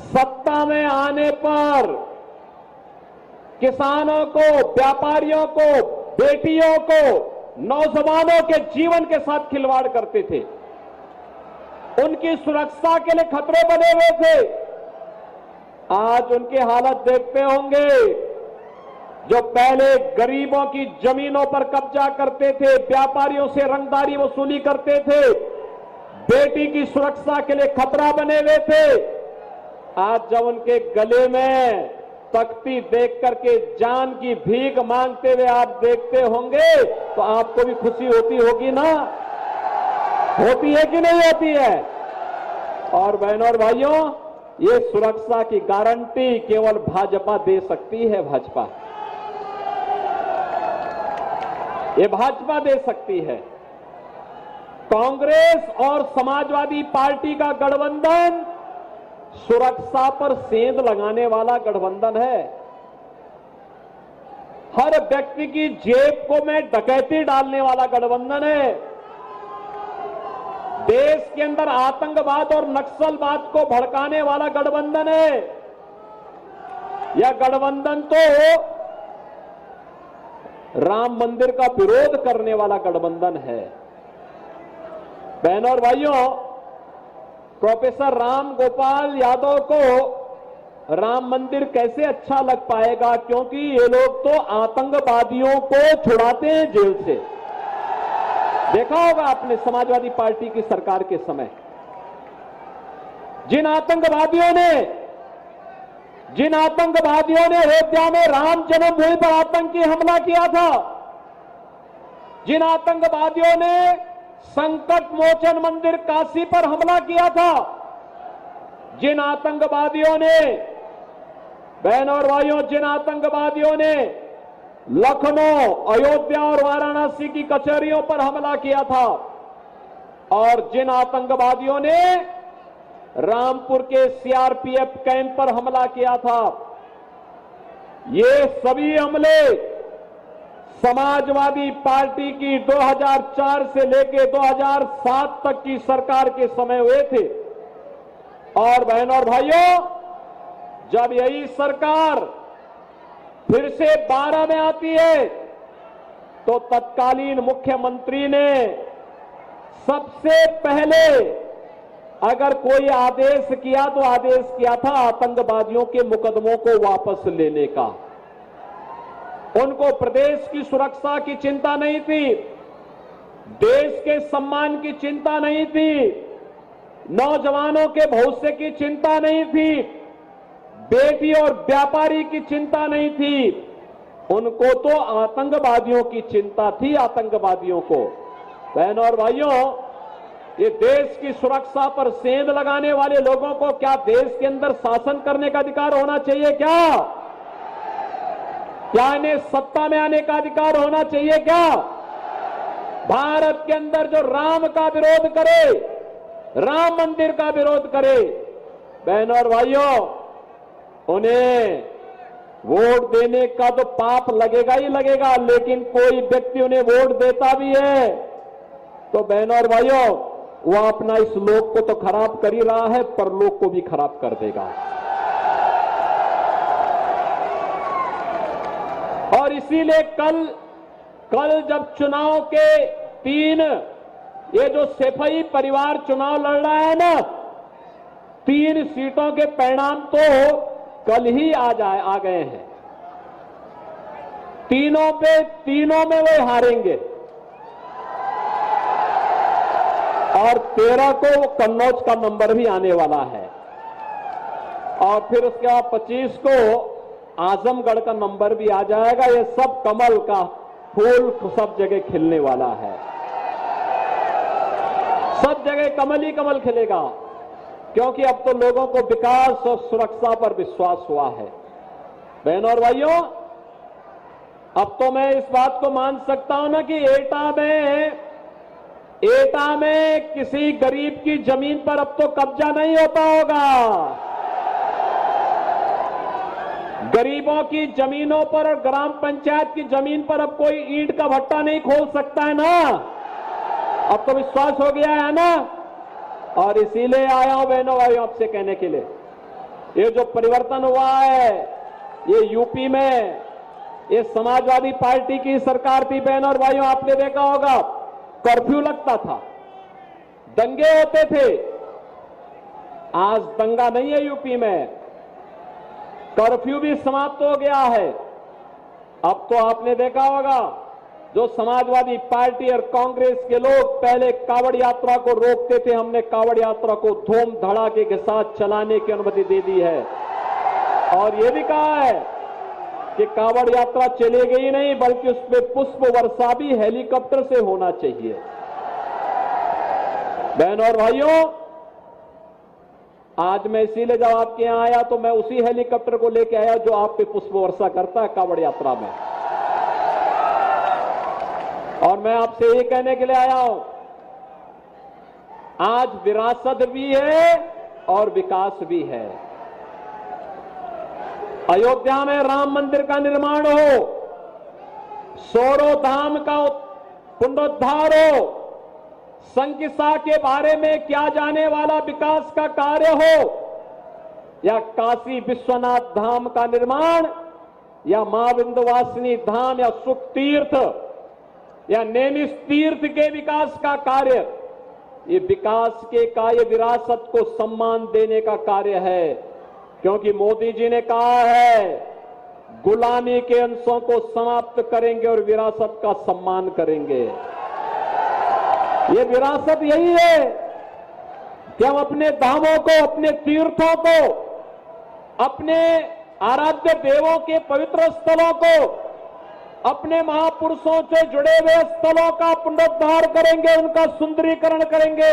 Speaker 1: सत्ता में आने पर किसानों को, व्यापारियों को, बेटियों को, नौजवानों के जीवन के साथ खिलवाड़ करते थे, उनकी सुरक्षा के लिए खतरे बने हुए थे, आज उनकी हालत देखते होंगे। जो पहले गरीबों की जमीनों पर कब्जा करते थे, व्यापारियों से रंगदारी वसूली करते थे, बेटी की सुरक्षा के लिए खतरा बने हुए थे, आज जब उनके गले में तख्ती देख करके जान की भीख मांगते हुए आप देखते होंगे तो आपको भी खुशी होती होगी ना? होती है कि नहीं होती है? और बहनों और भाइयों, ये सुरक्षा की गारंटी केवल भाजपा दे सकती है। ये भाजपा दे सकती है। कांग्रेस और समाजवादी पार्टी का गठबंधन सुरक्षा पर सेंध लगाने वाला गठबंधन है। हर व्यक्ति की जेब को में डकैती डालने वाला गठबंधन है। देश के अंदर आतंकवाद और नक्सलवाद को भड़काने वाला गठबंधन है। यह गठबंधन तो राम मंदिर का विरोध करने वाला गठबंधन है। बहनों और भाइयों, प्रोफेसर राम गोपाल यादव को राम मंदिर कैसे अच्छा लग पाएगा, क्योंकि ये लोग तो आतंकवादियों को छुड़ाते हैं जेल से। देखा होगा आपने समाजवादी पार्टी की सरकार के समय, जिन आतंकवादियों ने अयोध्या में राम जन्मभूमि पर आतंकी हमला किया था, जिन आतंकवादियों ने संकट मोचन मंदिर काशी पर हमला किया था, जिन आतंकवादियों ने, बहनों और भाइयों, जिन आतंकवादियों ने लखनऊ, अयोध्या और वाराणसी की कचहरियों पर हमला किया था, और जिन आतंकवादियों ने रामपुर के सीआरपीएफ कैंप पर हमला किया था, ये सभी हमले समाजवादी पार्टी की 2004 से लेकर 2007 तक की सरकार के समय हुए थे। और बहनों और भाइयों, जब यही सरकार फिर से 12 में आती है तो तत्कालीन मुख्यमंत्री ने सबसे पहले अगर कोई आदेश किया तो आदेश किया था आतंकवादियों के मुकदमों को वापस लेने का। उनको प्रदेश की सुरक्षा की चिंता नहीं थी, देश के सम्मान की चिंता नहीं थी, नौजवानों के भविष्य की चिंता नहीं थी, बेटी और व्यापारी की चिंता नहीं थी। उनको तो आतंकवादियों की चिंता थी, आतंकवादियों को। बहनों और भाइयों, ये देश की सुरक्षा पर सेंध लगाने वाले लोगों को क्या देश के अंदर शासन करने का अधिकार होना चाहिए? क्या इन्हें सत्ता में आने का अधिकार होना चाहिए? क्या भारत के अंदर जो राम का विरोध करे, राम मंदिर का विरोध करे, बहनों और भाइयों, उन्हें वोट देने का तो पाप लगेगा ही लगेगा, लेकिन कोई व्यक्ति उन्हें वोट देता भी है तो बहनों और भाइयों, वो अपना इस लोक को तो खराब कर ही रहा है, परलोक को भी खराब कर देगा। और इसीलिए कल जब चुनाव के 3 ये जो सैफई परिवार चुनाव लड़ रहा है ना, 3 सीटों के परिणाम तो कल ही आ गए हैं। तीनों में वे हारेंगे और 13 को कन्नौज का नंबर भी आने वाला है और फिर उसके बाद 25 को आजमगढ़ का नंबर भी आ जाएगा। ये सब कमल का फूल सब जगह खिलने वाला है, सब जगह कमल ही कमल खिलेगा, क्योंकि अब तो लोगों को विकास और सुरक्षा पर विश्वास हुआ है। बहनों और भाइयों, अब तो मैं इस बात को मान सकता हूं ना कि एटा में किसी गरीब की जमीन पर अब तो कब्जा नहीं होता होगा। गरीबों की जमीनों पर और ग्राम पंचायत की जमीन पर अब कोई ईंट का भट्टा नहीं खोल सकता है ना। अब तो विश्वास हो गया है ना। और इसीलिए आया हूं बहनों भाइयों आपसे कहने के लिए, ये जो परिवर्तन हुआ है ये यूपी में, ये समाजवादी पार्टी की सरकार थी। बहनों और भाइयों, आपने देखा होगा कर्फ्यू लगता था, दंगे होते थे। आज दंगा नहीं है यूपी में, कर्फ्यू भी समाप्त हो गया है। अब तो आपने देखा होगा जो समाजवादी पार्टी और कांग्रेस के लोग पहले कावड़ यात्रा को रोकते थे, हमने कावड़ यात्रा को धूम धड़ाके के साथ चलाने की अनुमति दे दी है और यह भी कहा है कि कावड़ यात्रा चलेगी ही नहीं बल्कि उसमें पुष्प वर्षा भी हेलीकॉप्टर से होना चाहिए। बहनों और भाइयों, आज मैं इसीलिए जब आपके यहां आया तो मैं उसी हेलीकॉप्टर को लेकर आया जो आप पे पुष्प वर्षा करता है कावड़ यात्रा में। और मैं आपसे ये कहने के लिए आया हूं, आज विरासत भी है और विकास भी है। अयोध्या में राम मंदिर का निर्माण हो, सोरो धाम का पुनरुद्धार हो, संकिसा के बारे में किया जाने वाला विकास का कार्य हो, या काशी विश्वनाथ धाम का निर्माण, या मां विंध्यवासिनी धाम, या सुख तीर्थ, या नैमिष तीर्थ के विकास का कार्य, ये विकास के कार्य विरासत को सम्मान देने का कार्य है। क्योंकि मोदी जी ने कहा है गुलामी के अंशों को समाप्त करेंगे और विरासत का सम्मान करेंगे। ये विरासत यही है कि हम अपने धामों को, अपने तीर्थों को, अपने आराध्य देवों के पवित्र स्थलों को, अपने महापुरुषों से जुड़े हुए स्थलों का पुनरुद्धार करेंगे, उनका सुंदरीकरण करेंगे।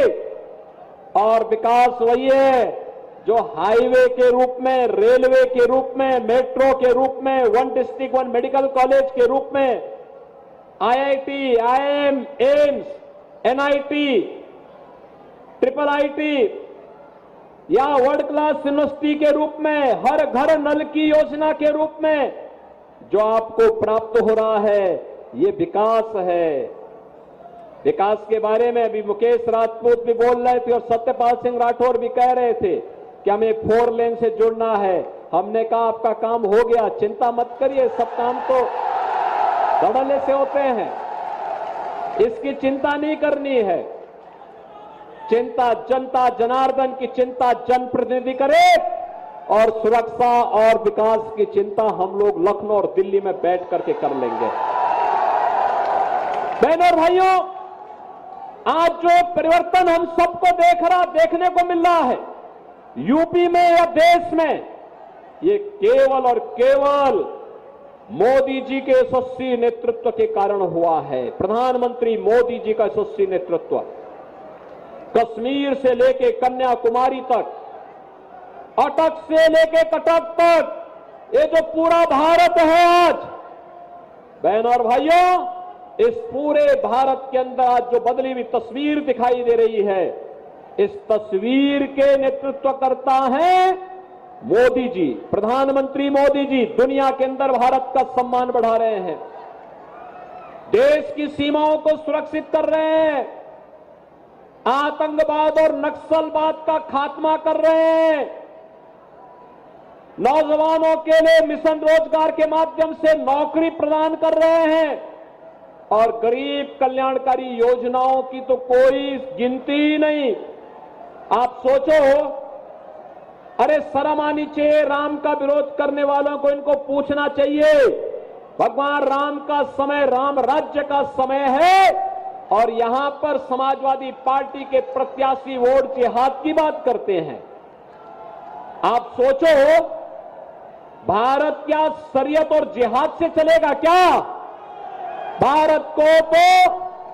Speaker 1: और विकास वही है जो हाईवे के रूप में, रेलवे के रूप में, मेट्रो के रूप में, 1 डिस्ट्रिक्ट 1 मेडिकल कॉलेज के रूप में, IIT, IIM, AIIMS, NIT, triple IT, या वर्ल्ड क्लास यूनिवर्सिटी के रूप में, हर घर नल की योजना के रूप में जो आपको प्राप्त हो रहा है, ये विकास है। विकास के बारे में अभी मुकेश राजपूत भी बोल रहे थे और सत्यपाल सिंह राठौर भी कह रहे थे कि हमें 4 लेन से जुड़ना है। हमने कहा आपका काम हो गया, चिंता मत करिए, सब काम तो धड़ल्ले से होते हैं, इसकी चिंता नहीं करनी है। चिंता जनता जनार्दन की चिंता जनप्रतिनिधि करे और सुरक्षा और विकास की चिंता हम लोग लखनऊ और दिल्ली में बैठ करके कर लेंगे। बहनों और भाइयों, आज जो परिवर्तन हम सबको देखने को मिल रहा है यूपी में या देश में, ये केवल और केवल मोदी जी के यशस्वी नेतृत्व के कारण हुआ है। प्रधानमंत्री मोदी जी का यशस्वी नेतृत्व कश्मीर से लेके कन्याकुमारी तक, अटक से लेके कटक तक, ये जो पूरा भारत है आज, बहनों और भाइयों, इस पूरे भारत के अंदर आज जो बदली हुई तस्वीर दिखाई दे रही है, इस तस्वीर के नेतृत्व करता है मोदी जी। प्रधानमंत्री मोदी जी दुनिया के अंदर भारत का सम्मान बढ़ा रहे हैं, देश की सीमाओं को सुरक्षित कर रहे हैं, आतंकवाद और नक्सलवाद का खात्मा कर रहे हैं, नौजवानों के लिए मिशन रोजगार के माध्यम से नौकरी प्रदान कर रहे हैं और गरीब कल्याणकारी योजनाओं की तो कोई गिनती ही नहीं। आप सोचो, अरे शर्म आनी चाहिए, राम का विरोध करने वालों को इनको पूछना चाहिए। भगवान राम का समय, राम राज्य का समय है और यहां पर समाजवादी पार्टी के प्रत्याशी वोट जिहाद की बात करते हैं। आप सोचो, भारत क्या शरीयत और जिहाद से चलेगा क्या? भारत को तो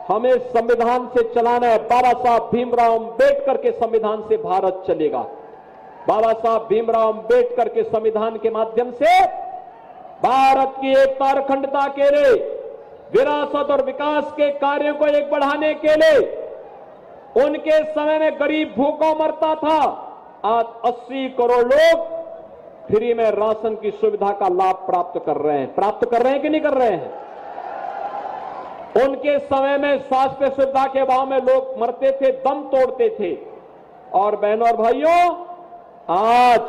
Speaker 1: हमें संविधान से चलाना है। बाबा साहब भीमराव अंबेडकर के संविधान से भारत चलेगा। बाबा साहब भीमराव अंबेडकर के संविधान के माध्यम से भारत की एकता और अखंडता के लिए, विरासत और विकास के कार्यों को एक बढ़ाने के लिए, उनके समय में गरीब भूखों मरता था, आज 80 करोड़ लोग फ्री में राशन की सुविधा का लाभ प्राप्त कर रहे हैं कि नहीं कर रहे हैं? उनके समय में स्वास्थ्य सुविधा के अभाव में लोग मरते थे, दम तोड़ते थे। और बहनों और भाइयों, आज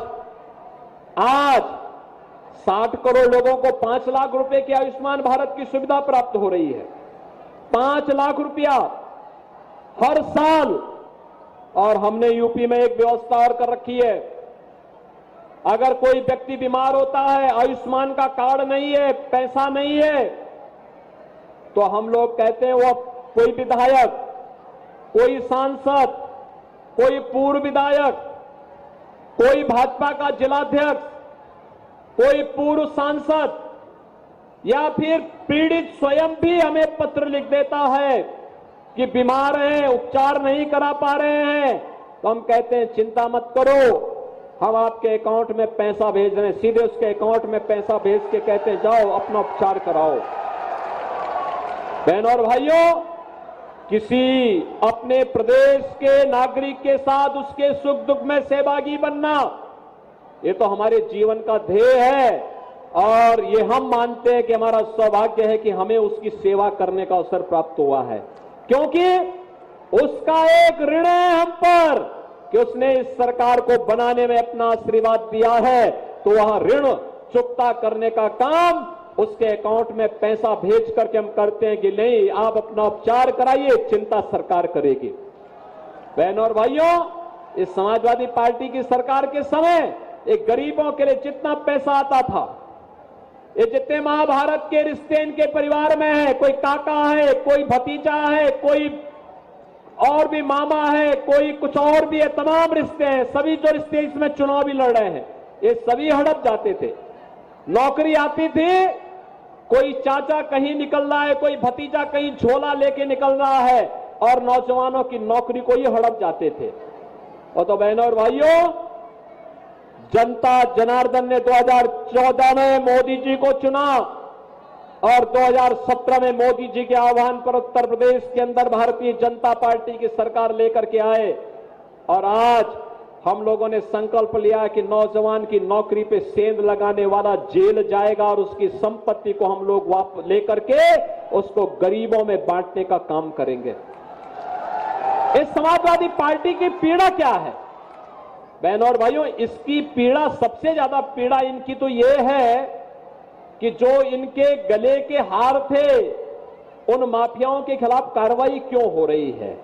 Speaker 1: 60 करोड़ लोगों को 5 लाख रुपए की आयुष्मान भारत की सुविधा प्राप्त हो रही है। 5 लाख रुपया हर साल। और हमने यूपी में एक व्यवस्था और कर रखी है, अगर कोई व्यक्ति बीमार होता है, आयुष्मान का कार्ड नहीं है, पैसा नहीं है, तो हम लोग कहते हैं वो कोई विधायक, कोई सांसद, कोई पूर्व विधायक, कोई भाजपा का जिलाध्यक्ष, कोई पूर्व सांसद या फिर पीड़ित स्वयं भी हमें पत्र लिख देता है कि बीमार हैं, उपचार नहीं करा पा रहे हैं, तो हम कहते हैं चिंता मत करो, हम आपके अकाउंट में पैसा भेज रहे हैं। सीधे उसके अकाउंट में पैसा भेज के कहते हैं जाओ अपना उपचार कराओ। बहनों और भाइयों, किसी अपने प्रदेश के नागरिक के साथ उसके सुख दुख में सहभागी बनना, ये तो हमारे जीवन का ध्येय है और ये हम मानते हैं कि हमारा सौभाग्य है कि हमें उसकी सेवा करने का अवसर प्राप्त हुआ है, क्योंकि उसका एक ऋण है हम पर कि उसने इस सरकार को बनाने में अपना आशीर्वाद दिया है, तो वह ऋण चुकता करने का काम उसके अकाउंट में पैसा भेज करके हम करते हैं कि नहीं आप अपना उपचार कराइए, चिंता सरकार करेगी। बहनों और भाइयों, इस समाजवादी पार्टी की सरकार के समय एक गरीबों के लिए जितना पैसा आता था, ये जितने महाभारत के रिश्ते इनके परिवार में है, कोई काका है, कोई भतीजा है, कोई और भी मामा है, कोई कुछ और भी है, तमाम रिश्ते हैं, सभी जो रिश्ते इसमें चुनाव भी लड़ रहे हैं, ये सभी हड़प जाते थे। नौकरी आती थी, कोई चाचा कहीं निकल रहा है, कोई भतीजा कहीं झोला लेके निकल रहा है और नौजवानों की नौकरी को ही हड़प जाते थे। और तो बहनों और भाइयों, जनता जनार्दन ने 2014 में मोदी जी को चुना और 2017 में मोदी जी के आह्वान पर उत्तर प्रदेश के अंदर भारतीय जनता पार्टी की सरकार लेकर के आए और आज हम लोगों ने संकल्प लिया कि नौजवान की नौकरी पे सेंध लगाने वाला जेल जाएगा और उसकी संपत्ति को हम लोग वापस लेकर के उसको गरीबों में बांटने का काम करेंगे। इस समाजवादी पार्टी की पीड़ा क्या है? बहनों और भाइयों, इसकी पीड़ा, सबसे ज्यादा पीड़ा इनकी तो ये है कि जो इनके गले के हार थे, उन माफियाओं के खिलाफ कार्रवाई क्यों हो रही है?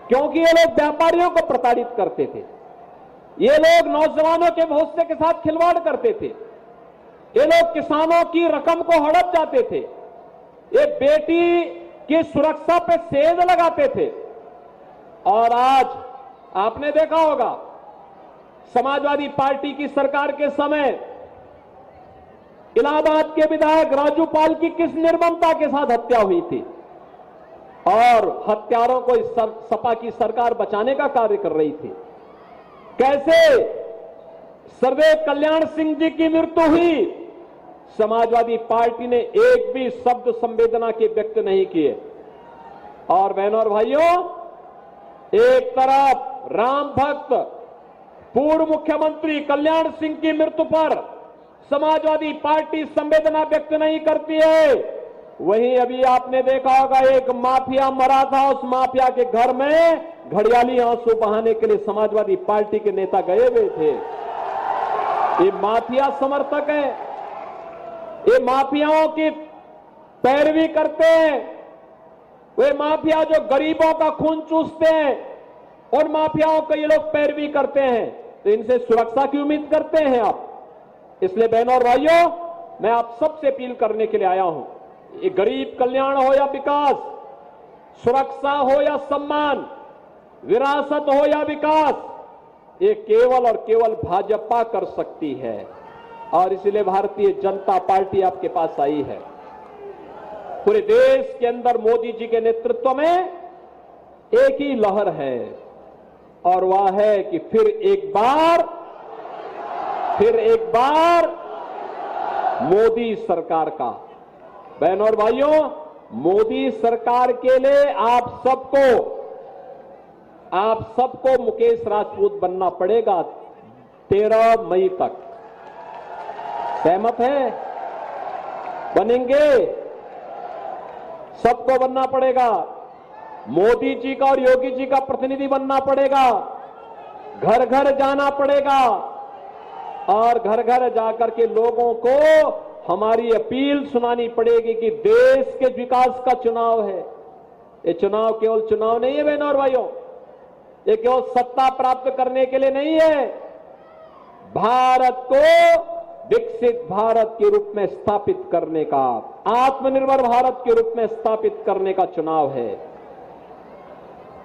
Speaker 1: क्योंकि ये लोग व्यापारियों को प्रताड़ित करते थे, ये लोग नौजवानों के भविष्य के साथ खिलवाड़ करते थे, ये लोग किसानों की रकम को हड़प जाते थे, ये बेटी की सुरक्षा पे सेंध लगाते थे। और आज आपने देखा होगा समाजवादी पार्टी की सरकार के समय इलाहाबाद के विधायक राजू पाल की किस निर्ममता के साथ हत्या हुई थी, और हत्यारों को इस सपा की सरकार बचाने का कार्य कर रही थी। कैसे सर्वदेव कल्याण सिंह जी की मृत्यु हुई, समाजवादी पार्टी ने एक भी शब्द संवेदना के व्यक्त नहीं किए। और बहनों और भाइयों, एक तरफ राम भक्त पूर्व मुख्यमंत्री कल्याण सिंह की मृत्यु पर समाजवादी पार्टी संवेदना व्यक्त नहीं करती है, वहीं अभी आपने देखा होगा एक माफिया मरा था, उस माफिया के घर में घड़ियाली आंसू बहाने के लिए समाजवादी पार्टी के नेता गए हुए थे। ये माफिया समर्थक है, ये माफियाओं की पैरवी करते हैं, वे माफिया जो गरीबों का खून चूसते हैं, उन माफियाओं को ये लोग पैरवी करते हैं, तो इनसे सुरक्षा की उम्मीद करते हैं आप। इसलिए बहनों और भाइयों, मैं आप सबसे अपील करने के लिए आया हूं, ये गरीब कल्याण हो या विकास, सुरक्षा हो या सम्मान, विरासत हो या विकास, ये केवल और केवल भाजपा कर सकती है। और इसलिए भारतीय जनता पार्टी आपके पास आई है। पूरे देश के अंदर मोदी जी के नेतृत्व में एक ही लहर है, और वह है कि फिर एक बार मोदी सरकार का। बहनों और भाइयों, मोदी सरकार के लिए आप सबको मुकेश राजपूत बनना पड़ेगा 13 मई तक। सहमत है? बनेंगे? सबको बनना पड़ेगा। मोदी जी का और योगी जी का प्रतिनिधि बनना पड़ेगा, घर घर जाना पड़ेगा, और घर घर जाकर के लोगों को हमारी अपील सुनानी पड़ेगी कि देश के विकास का चुनाव है। ये चुनाव केवल चुनाव नहीं है बहनों और भाइयों, ये केवल सत्ता प्राप्त करने के लिए नहीं है, भारत को विकसित भारत के रूप में स्थापित करने का, आत्मनिर्भर भारत के रूप में स्थापित करने का चुनाव है।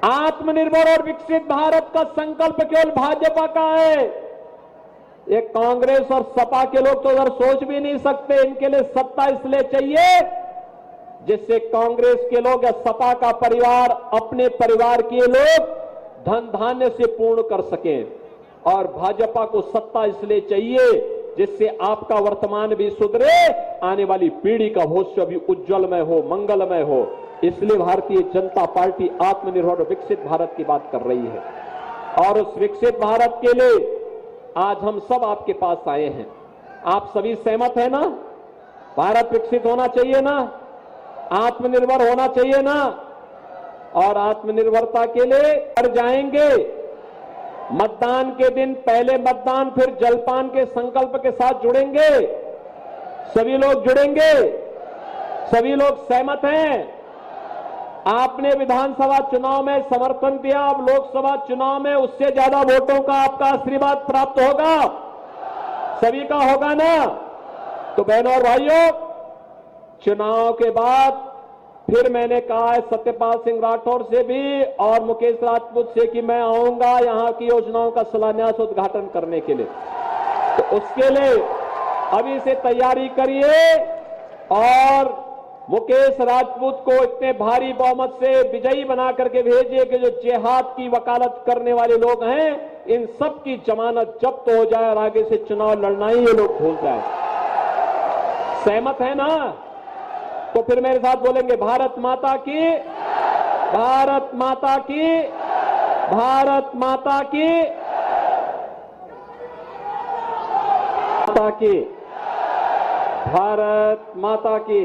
Speaker 1: आत्मनिर्भर और विकसित भारत का संकल्प केवल भाजपा का है। ये कांग्रेस और सपा के लोग तो उधर सोच भी नहीं सकते। इनके लिए सत्ता इसलिए चाहिए जिससे कांग्रेस के लोग या सपा का परिवार अपने परिवार के लोग धन धान्य से पूर्ण कर सकें, और भाजपा को सत्ता इसलिए चाहिए जिससे आपका वर्तमान भी सुधरे, आने वाली पीढ़ी का भविष्य भी उज्जवलमय हो, मंगलमय हो। इसलिए भारतीय जनता पार्टी आत्मनिर्भर और विकसित भारत की बात कर रही है, और उस विकसित भारत के लिए आज हम सब आपके पास आए हैं। आप सभी सहमत हैं ना? भारत विकसित होना चाहिए ना? आत्मनिर्भर होना चाहिए ना? और आत्मनिर्भरता के लिए कर जाएंगे। मतदान के दिन पहले मतदान, फिर जलपान के संकल्प के साथ जुड़ेंगे। सभी लोग जुड़ेंगे? सभी लोग सहमत हैं? आपने विधानसभा चुनाव में समर्थन दिया, अब लोकसभा चुनाव में उससे ज्यादा वोटों का आपका आशीर्वाद प्राप्त होगा, सभी का होगा ना? तो बहनों और भाइयों, चुनाव के बाद फिर मैंने कहा है सत्यपाल सिंह राठौर से भी और मुकेश राजपूत से कि मैं आऊंगा यहां की योजनाओं का शिलान्यास उद्घाटन करने के लिए। तो उसके लिए अभी से तैयारी करिए, और मुकेश राजपूत को इतने भारी बहुमत से विजयी बना करके भेजिए कि जो जिहाद की वकालत करने वाले लोग हैं, इन सब की जमानत जब्त हो जाए और आगे से चुनाव लड़ना ही ये लोग भूल जाए। सहमत है ना? तो फिर मेरे साथ बोलेंगे, भारत माता की, भारत माता की, भारत माता की, माता की, भारत माता की,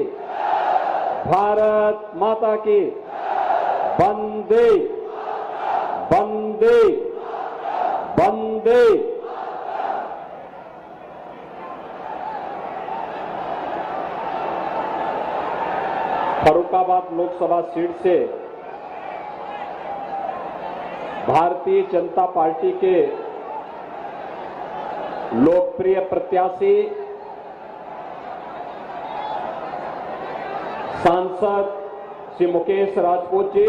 Speaker 1: भारत माता की, वंदे वंदे वंदे। फर्रुखाबाद लोकसभा सीट से भारतीय जनता पार्टी के लोकप्रिय प्रत्याशी सांसद श्री मुकेश राजपूत जी,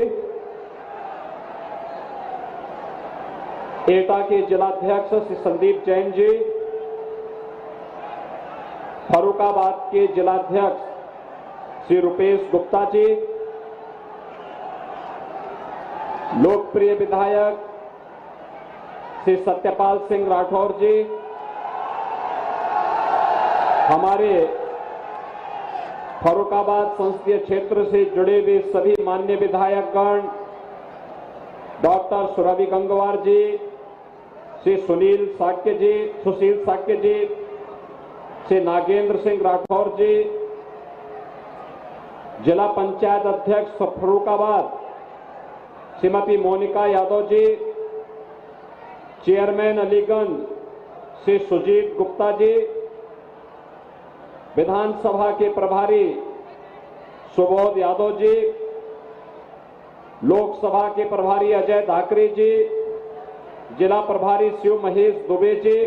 Speaker 1: एटा के जिलाध्यक्ष श्री संदीप जैन जी, फर्रुखाबाद के जिलाध्यक्ष श्री रुपेश गुप्ता जी, लोकप्रिय विधायक श्री सत्यपाल सिंह राठौर जी, हमारे फर्रुखाबाद संसदीय क्षेत्र से जुड़े हुए सभी मान्य विधायकगण, डॉक्टर सुरभि गंगवार जी, श्री सुशील साक्य जी, श्री नागेंद्र सिंह राठौर जी, जिला पंचायत अध्यक्ष फर्रुखाबाद श्रीमती मोनिका यादव जी, चेयरमैन अलीगंज श्री सुजीत गुप्ता जी, विधानसभा के प्रभारी सुबोध यादव जी, लोकसभा के प्रभारी अजय धाकरे जी, जिला प्रभारी शिव महेश दुबे जी,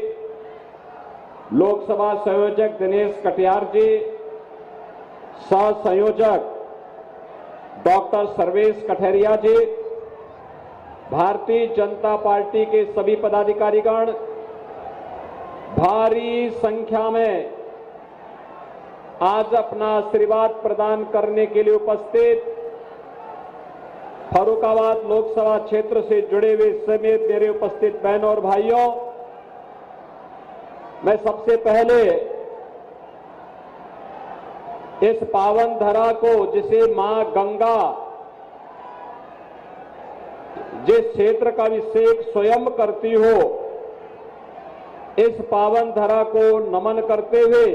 Speaker 1: लोकसभा संयोजक दिनेश कटियार जी, सह संयोजक डॉक्टर सर्वेश कठेरिया जी, भारतीय जनता पार्टी के सभी पदाधिकारीगण, भारी संख्या में आज अपना आशीर्वाद प्रदान करने के लिए उपस्थित फर्रुखाबाद लोकसभा क्षेत्र से जुड़े हुए समेत मेरे उपस्थित बहनों और भाइयों, मैं सबसे पहले इस पावन धरा को, जिसे मां गंगा, जिस क्षेत्र का अभिषेक स्वयं करती हो, इस पावन धरा को नमन करते हुए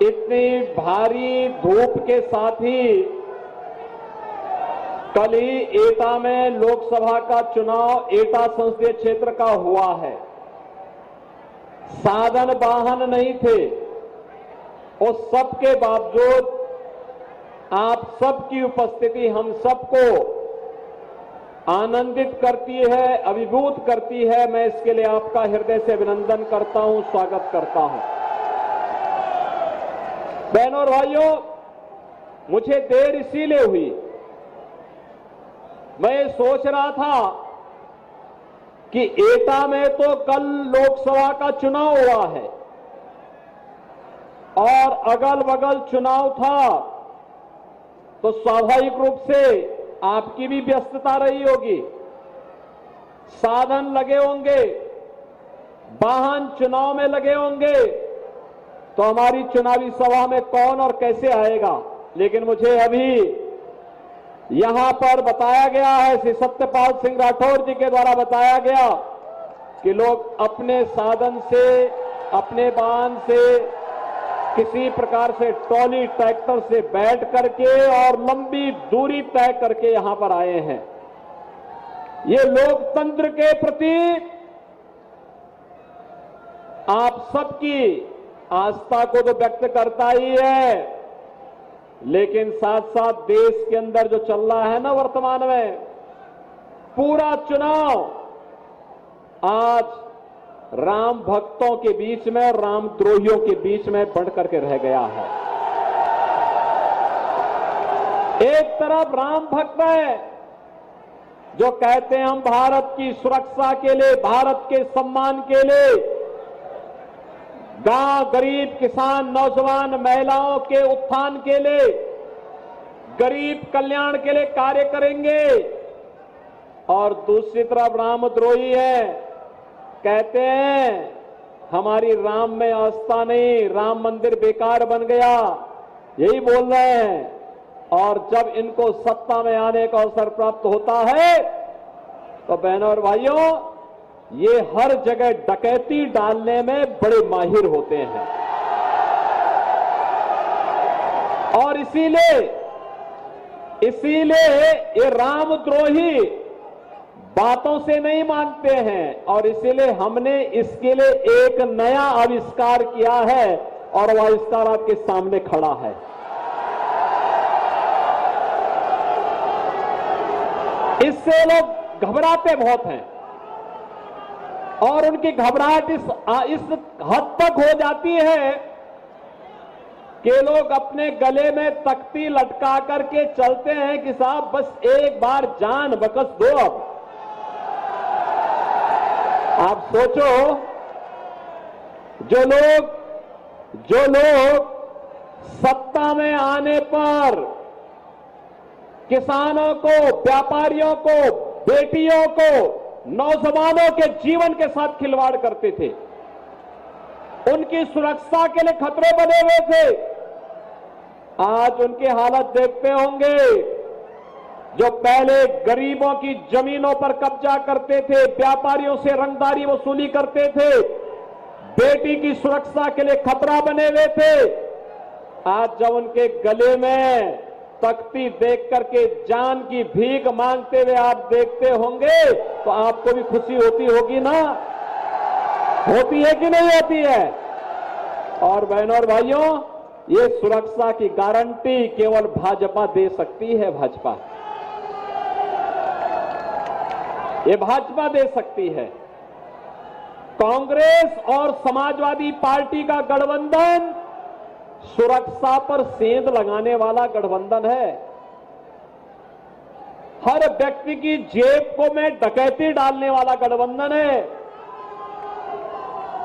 Speaker 1: इतनी भारी धूप के साथ ही कल ही एटा में लोकसभा का चुनाव एटा संसदीय क्षेत्र का हुआ है। साधन वाहन नहीं थे, और सबके बावजूद आप सबकी उपस्थिति हम सबको आनंदित करती है, अभिभूत करती है। मैं इसके लिए आपका हृदय से अभिनंदन करता हूं, स्वागत करता हूं। बहनों और भाइयों, मुझे देर इसीलिए हुई, मैं सोच रहा था कि एटा में तो कल लोकसभा का चुनाव हुआ है और अगल बगल चुनाव था, तो स्वाभाविक रूप से आपकी भी व्यस्तता रही होगी, साधन लगे होंगे, वाहन चुनाव में लगे होंगे, तो हमारी चुनावी सभा में कौन और कैसे आएगा। लेकिन मुझे अभी यहां पर बताया गया है, श्री सत्यपाल सिंह राठौर जी के द्वारा बताया गया कि लोग अपने साधन से, अपने वाहन से, किसी प्रकार से ट्रॉली ट्रैक्टर से बैठ करके और लंबी दूरी तय करके यहां पर आए हैं। ये लोकतंत्र के प्रति आप सबकी आस्था को तो व्यक्त करता ही है, लेकिन साथ साथ देश के अंदर जो चल रहा है ना वर्तमान में, पूरा चुनाव आज राम भक्तों के बीच में, राम द्रोहियों के बीच में बढ़ करके रह गया है। एक तरफ राम भक्त है जो कहते हैं हम भारत की सुरक्षा के लिए, भारत के सम्मान के लिए, गांव, गरीब, किसान, नौजवान, महिलाओं के उत्थान के लिए, गरीब कल्याण के लिए कार्य करेंगे, और दूसरी तरफ रामद्रोही है, कहते हैं हमारी राम में आस्था नहीं, राम मंदिर बेकार बन गया, यही बोल रहे हैं। और जब इनको सत्ता में आने का अवसर प्राप्त होता है तो बहनों और भाइयों, ये हर जगह डकैती डालने में बड़े माहिर होते हैं, और इसीलिए ये रामद्रोही बातों से नहीं मानते हैं, और इसीलिए हमने इसके लिए एक नया आविष्कार किया है, और वह आविष्कार आपके सामने खड़ा है। इससे लोग घबराते बहुत हैं और उनकी घबराहट इस हद तक हो जाती है कि लोग अपने गले में तख्ती लटका करके चलते हैं कि साहब बस एक बार जान बकस दो। अब आप सोचो, जो लोग सत्ता में आने पर किसानों को, व्यापारियों को, बेटियों को, नौजवानों के जीवन के साथ खिलवाड़ करते थे, उनकी सुरक्षा के लिए खतरे बने हुए थे, आज उनकी हालत देखते होंगे। जो पहले गरीबों की जमीनों पर कब्जा करते थे, व्यापारियों से रंगदारी वसूली करते थे, बेटी की सुरक्षा के लिए खतरा बने हुए थे, आज जब उनके गले में तख्ती देख करके जान की भीख मांगते हुए आप देखते होंगे तो आपको भी खुशी होती होगी ना? होती है कि नहीं होती है? और बहनों और भाइयों, ये सुरक्षा की गारंटी केवल भाजपा दे सकती है। भाजपा, ये भाजपा दे सकती है। कांग्रेस और समाजवादी पार्टी का गठबंधन सुरक्षा पर सेंध लगाने वाला गठबंधन है। हर व्यक्ति की जेब को में डकैती डालने वाला गठबंधन है।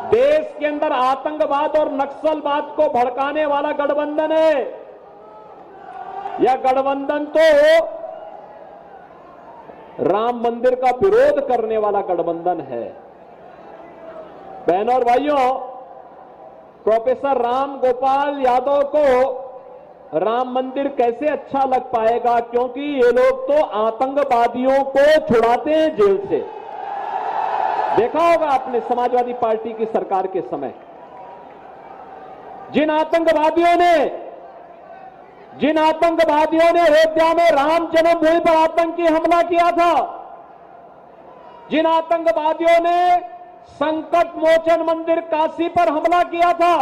Speaker 1: देश के अंदर आतंकवाद और नक्सलवाद को भड़काने वाला गठबंधन है। यह गठबंधन तो राम मंदिर का विरोध करने वाला गठबंधन है। बहनों और भाइयों, प्रोफेसर राम गोपाल यादव को राम मंदिर कैसे अच्छा लग पाएगा, क्योंकि ये लोग तो आतंकवादियों को छुड़ाते हैं जेल से। देखा होगा आपने समाजवादी पार्टी की सरकार के समय, जिन आतंकवादियों ने अयोध्या में राम जन्मभूमि पर आतंकी हमला किया था, जिन आतंकवादियों ने संकट मोचन मंदिर काशी पर हमला किया था,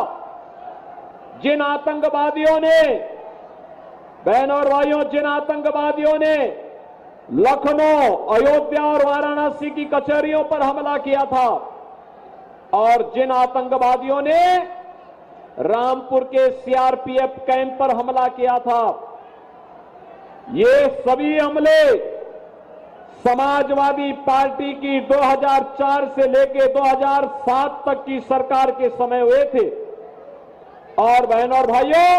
Speaker 1: जिन आतंकवादियों ने, बहनों और भाइयों, जिन आतंकवादियों ने लखनऊ, अयोध्या और वाराणसी की कचहरियों पर हमला किया था, और जिन आतंकवादियों ने रामपुर के सीआरपीएफ कैंप पर हमला किया था, ये सभी हमले समाजवादी पार्टी की 2004 से लेकर 2007 तक की सरकार के समय हुए थे। और बहनों और भाइयों,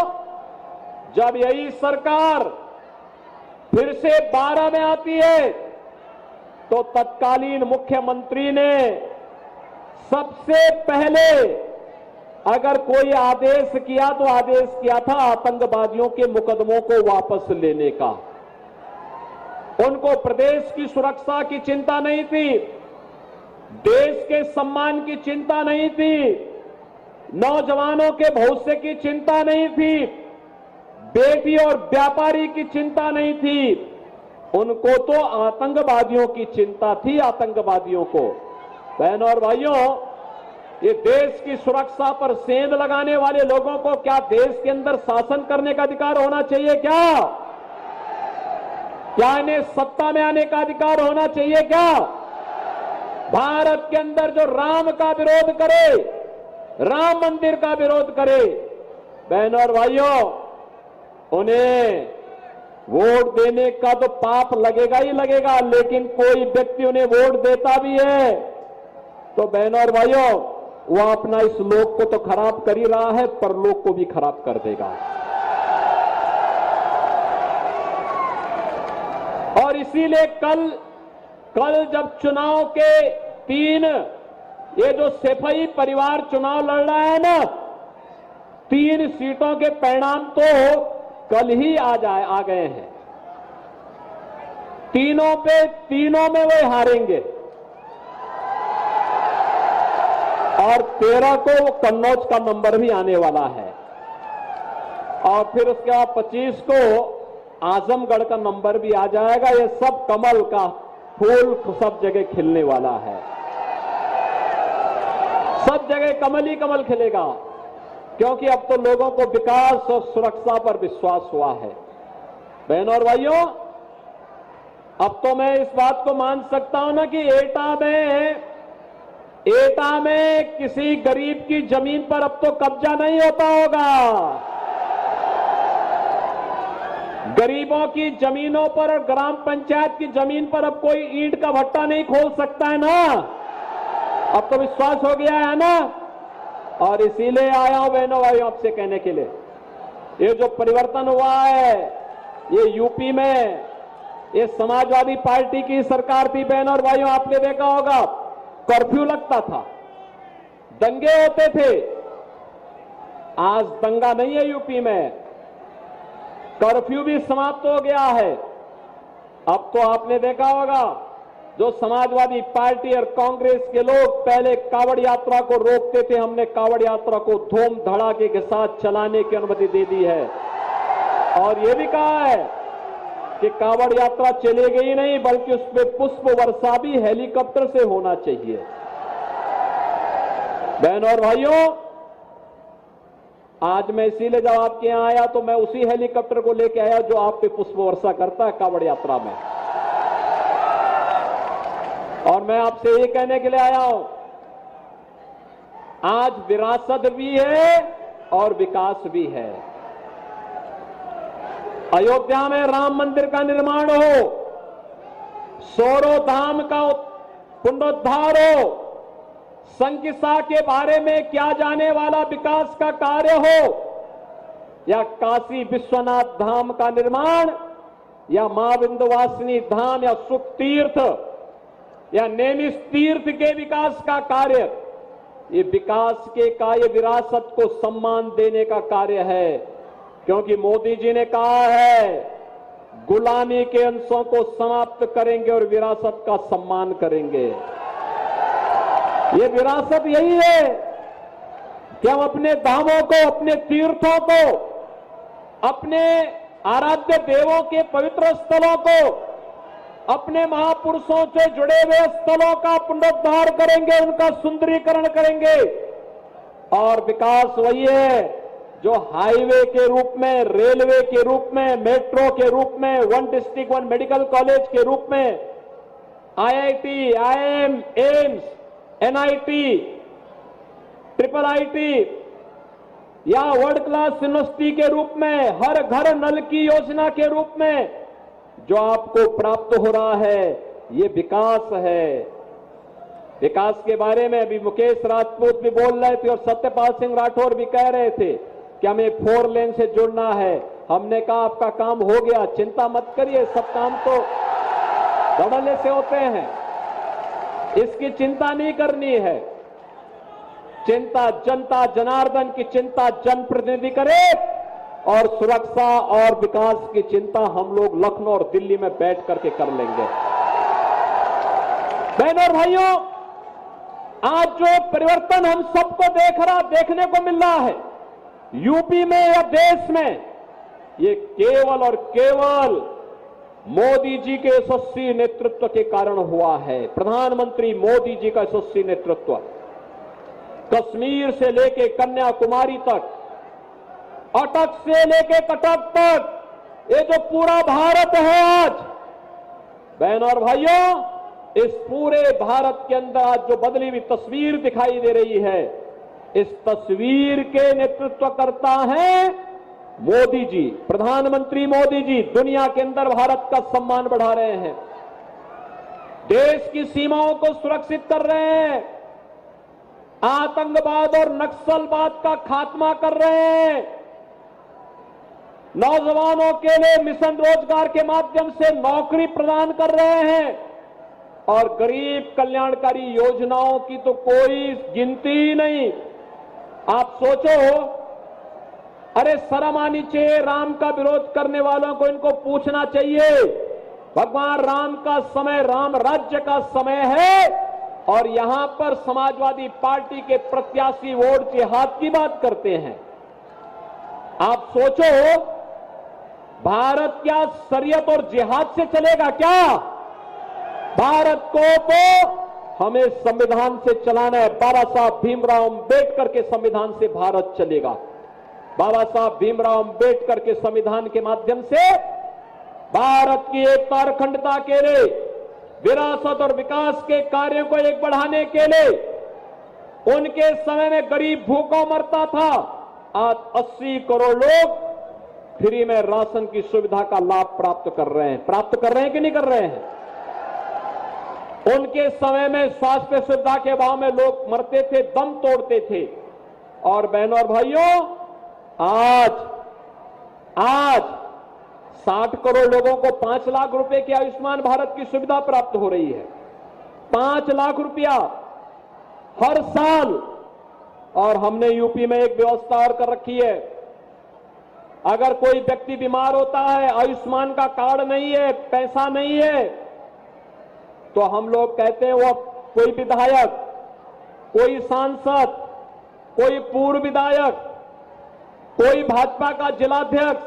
Speaker 1: जब यही सरकार फिर से 12 में आती है तो तत्कालीन मुख्यमंत्री ने सबसे पहले अगर कोई आदेश किया तो आदेश किया था आतंकवादियों के मुकदमों को वापस लेने का। उनको प्रदेश की सुरक्षा की चिंता नहीं थी, देश के सम्मान की चिंता नहीं थी, नौजवानों के भविष्य की चिंता नहीं थी, बेटी और व्यापारी की चिंता नहीं थी, उनको तो आतंकवादियों की चिंता थी, आतंकवादियों को। बहनों और भाइयों, ये देश की सुरक्षा पर सेंध लगाने वाले लोगों को क्या देश के अंदर शासन करने का अधिकार होना चाहिए? क्या इन्हें सत्ता में आने का अधिकार होना चाहिए? क्या भारत के अंदर जो राम का विरोध करे, राम मंदिर का विरोध करे, बहनों और भाइयों, उन्हें वोट देने का तो पाप लगेगा ही लगेगा, लेकिन कोई व्यक्ति उन्हें वोट देता भी है तो बहनों और भाइयों, वो अपना इस लोक को तो खराब कर ही रहा है, परलोक को भी खराब कर देगा। और इसीलिए कल जब चुनाव के 3, ये जो सेफई परिवार चुनाव लड़ रहा है ना, 3 सीटों के परिणाम तो कल ही आ गए हैं। तीनों में वे हारेंगे और 13 को कन्नौज का नंबर भी आने वाला है, और फिर उसके बाद 25 को आजमगढ़ का नंबर भी आ जाएगा। ये सब कमल का फूल सब जगह खिलने वाला है, सब जगह कमल ही कमल खिलेगा, क्योंकि अब तो लोगों को विकास और सुरक्षा पर विश्वास हुआ है। बहनों और भाइयों, अब तो मैं इस बात को मान सकता हूं ना कि एटा में किसी गरीब की जमीन पर अब तो कब्जा नहीं होता होगा। गरीबों की जमीनों पर और ग्राम पंचायत की जमीन पर अब कोई ईंट का भट्टा नहीं खोल सकता है ना। अब तो विश्वास हो गया है ना। और इसीलिए आया हूं बहनों भाइयों आपसे कहने के लिए, ये जो परिवर्तन हुआ है ये यूपी में, ये समाजवादी पार्टी की सरकार थी बहनों और भाइयों, आपने देखा होगा कर्फ्यू लगता था, दंगे होते थे। आज दंगा नहीं है यूपी में, कर्फ्यू भी समाप्त हो गया है। अब तो आपने देखा होगा जो समाजवादी पार्टी और कांग्रेस के लोग पहले कावड़ यात्रा को रोकते थे, हमने कावड़ यात्रा को धूम धड़ाके के साथ चलाने की अनुमति दे दी है। और यह भी कहा है कि कावड़ यात्रा चलेगी ही नहीं बल्कि उसमें पुष्प वर्षा भी हेलीकॉप्टर से होना चाहिए। बहनों और भाइयों, आज मैं इसीलिए जब आपके यहां आया तो मैं उसी हेलीकॉप्टर को लेकर आया जो आप पे पुष्प वर्षा करता है कावड़ यात्रा में। और मैं आपसे ये कहने के लिए आया हूं, आज विरासत भी है और विकास भी है। अयोध्या में राम मंदिर का निर्माण हो, सोरो धाम का पुनरुद्धार हो, संकिसा के बारे में किया जाने वाला विकास का कार्य हो, या काशी विश्वनाथ धाम का निर्माण, या मां विंध्यवासिनी धाम, या सुख तीर्थ या नेमिष तीर्थ के विकास का कार्य, ये विकास के कार्य विरासत को सम्मान देने का कार्य है। क्योंकि मोदी जी ने कहा है गुलामी के अंशों को समाप्त करेंगे और विरासत का सम्मान करेंगे। ये विरासत यही है कि हम अपने धामों को, अपने तीर्थों को, अपने आराध्य देवों के पवित्र स्थलों को, अपने महापुरुषों से जुड़े हुए स्थलों का पुनरुद्धार करेंगे, उनका सुंदरीकरण करेंगे। और विकास वही है जो हाईवे के रूप में, रेलवे के रूप में, मेट्रो के रूप में, one district one medical college के रूप में, IIT, IIM, AIIMS, NIT, triple IT या वर्ल्ड क्लास यूनिवर्सिटी के रूप में, हर घर नल की योजना के रूप में जो आपको प्राप्त हो रहा है, ये विकास है। विकास के बारे में अभी मुकेश राजपूत भी बोल रहे थे और सत्यपाल सिंह राठौर भी कह रहे थे कि हमें 4 लेन से जुड़ना है। हमने कहा आपका काम हो गया, चिंता मत करिए, सब काम तो धड़ल्ले से होते हैं, इसकी चिंता नहीं करनी है। चिंता जनता जनार्दन की चिंता जनप्रतिनिधि करे और सुरक्षा और विकास की चिंता हम लोग लखनऊ और दिल्ली में बैठ करके कर लेंगे। बहनों और भाइयों, आज जो परिवर्तन हम सबको देखने को मिल रहा है यूपी में या देश में, ये केवल और केवल मोदी जी के यशस्वी नेतृत्व के कारण हुआ है। प्रधानमंत्री मोदी जी का यशस्वी नेतृत्व, कश्मीर से लेके कन्याकुमारी तक, अटक से लेके कटक तक, ये जो पूरा भारत है आज, बहनों और भाइयों, इस पूरे भारत के अंदर आज जो बदली हुई तस्वीर दिखाई दे रही है, इस तस्वीर के नेतृत्व करता है मोदी जी, प्रधानमंत्री मोदी जी। दुनिया के अंदर भारत का सम्मान बढ़ा रहे हैं, देश की सीमाओं को सुरक्षित कर रहे हैं, आतंकवाद और नक्सलवाद का खात्मा कर रहे हैं, नौजवानों के लिए मिशन रोजगार के माध्यम से नौकरी प्रदान कर रहे हैं, और गरीब कल्याणकारी योजनाओं की तो कोई गिनती ही नहीं। आप सोचो, अरे शर्म आनी चाहिए राम का विरोध करने वालों को, इनको पूछना चाहिए भगवान राम का समय, राम राज्य का समय है, और यहां पर समाजवादी पार्टी के प्रत्याशी वोट जिहाद की बात करते हैं। आप सोचो, भारत क्या शरीयत और जिहाद से चलेगा क्या? भारत को तो हमें संविधान से चलाना है। बाबा साहब भीमराव अंबेडकर के संविधान से भारत चलेगा। बाबा साहब भीमराव अंबेडकर के संविधान के माध्यम से भारत की एकता और अखंडता के लिए, विरासत और विकास के कार्यों को एक बढ़ाने के लिए, उनके समय में गरीब भूखों मरता था, आज 80 करोड़ लोग फ्री में राशन की सुविधा का लाभ प्राप्त कर रहे हैं कि नहीं कर रहे हैं? उनके समय में स्वास्थ्य सुविधा के अभाव में लोग मरते थे, दम तोड़ते थे। और बहनों और भाइयों, आज 60 करोड़ लोगों को 5 लाख रुपए की आयुष्मान भारत की सुविधा प्राप्त हो रही है। 5 लाख रुपया हर साल। और हमने यूपी में एक व्यवस्था और कर रखी है, अगर कोई व्यक्ति बीमार होता है, आयुष्मान का कार्ड नहीं है, पैसा नहीं है, तो हम लोग कहते हैं वो कोई विधायक, कोई सांसद, कोई पूर्व विधायक, कोई भाजपा का जिलाध्यक्ष,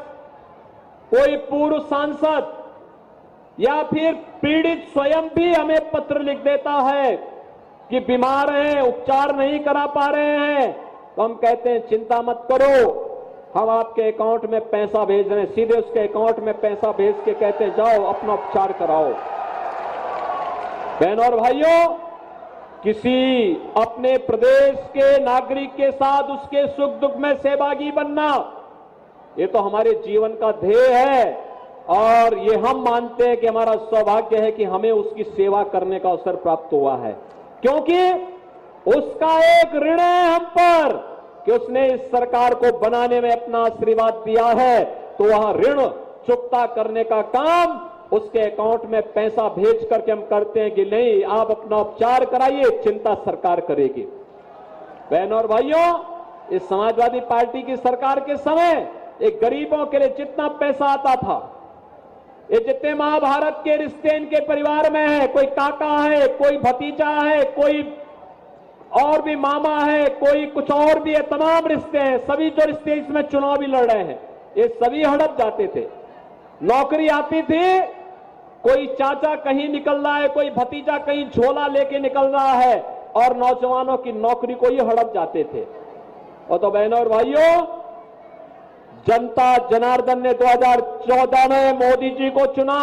Speaker 1: कोई पूर्व सांसद या फिर पीड़ित स्वयं भी हमें पत्र लिख देता है कि बीमार हैं, उपचार नहीं करा पा रहे हैं, तो हम कहते हैं चिंता मत करो, हम आपके अकाउंट में पैसा भेज रहे हैं। सीधे उसके अकाउंट में पैसा भेज के कहते हैं जाओ अपना उपचार कराओ। बहनों और भाइयों, किसी अपने प्रदेश के नागरिक के साथ उसके सुख दुख में सहभागी बनना, ये तो हमारे जीवन का ध्येय है और ये हम मानते हैं कि हमारा सौभाग्य है कि हमें उसकी सेवा करने का अवसर प्राप्त हुआ है, क्योंकि उसका एक ऋण है हम पर कि उसने इस सरकार को बनाने में अपना आशीर्वाद दिया है, तो वह ऋण चुकता करने का काम उसके अकाउंट में पैसा भेज करके हम करते हैं कि नहीं, आप अपना उपचार कराइए, चिंता सरकार करेगी। बहनों और भाइयों, इस समाजवादी पार्टी की सरकार के समय एक गरीबों के लिए जितना पैसा आता था, ये जितने महाभारत के रिश्ते इनके परिवार में है, कोई काका है, कोई भतीजा है, कोई और भी मामा है, कोई कुछ और भी है, तमाम रिश्ते हैं, सभी जो रिश्ते इसमें चुनाव भी लड़ रहे हैं, ये सभी हड़प जाते थे। नौकरी आती थी, कोई चाचा कहीं निकल रहा है, कोई भतीजा कहीं झोला लेके निकल रहा है और नौजवानों की नौकरी को ही हड़प जाते थे। और तो बहनों और भाइयों, जनता जनार्दन ने 2014 में मोदी जी को चुना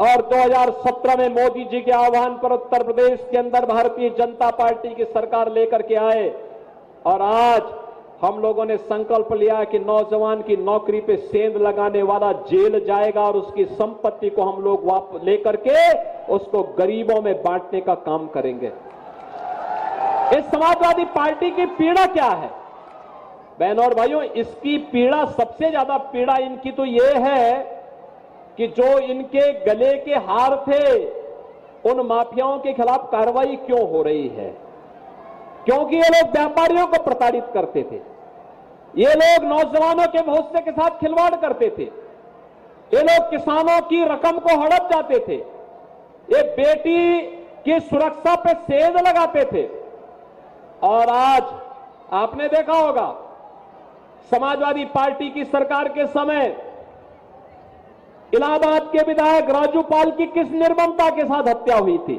Speaker 1: और 2017 में मोदी जी के आह्वान पर उत्तर प्रदेश के अंदर भारतीय जनता पार्टी की सरकार लेकर के आए और आज हम लोगों ने संकल्प लिया कि नौजवान की नौकरी पे सेंध लगाने वाला जेल जाएगा और उसकी संपत्ति को हम लोग वापस लेकर के उसको गरीबों में बांटने का काम करेंगे। इस समाजवादी पार्टी की पीड़ा क्या है? बहनों और भाइयों, इसकी पीड़ा, सबसे ज्यादा पीड़ा इनकी तो ये है कि जो इनके गले के हार थे, उन माफियाओं के खिलाफ कार्रवाई क्यों हो रही है? क्योंकि ये लोग व्यापारियों को प्रताड़ित करते थे, ये लोग नौजवानों के भविष्य के साथ खिलवाड़ करते थे, ये लोग किसानों की रकम को हड़प जाते थे, ये बेटी की सुरक्षा पे सेंध लगाते थे। और आज आपने देखा होगा समाजवादी पार्टी की सरकार के समय इलाहाबाद के विधायक राजू पाल की किस निर्ममता के साथ हत्या हुई थी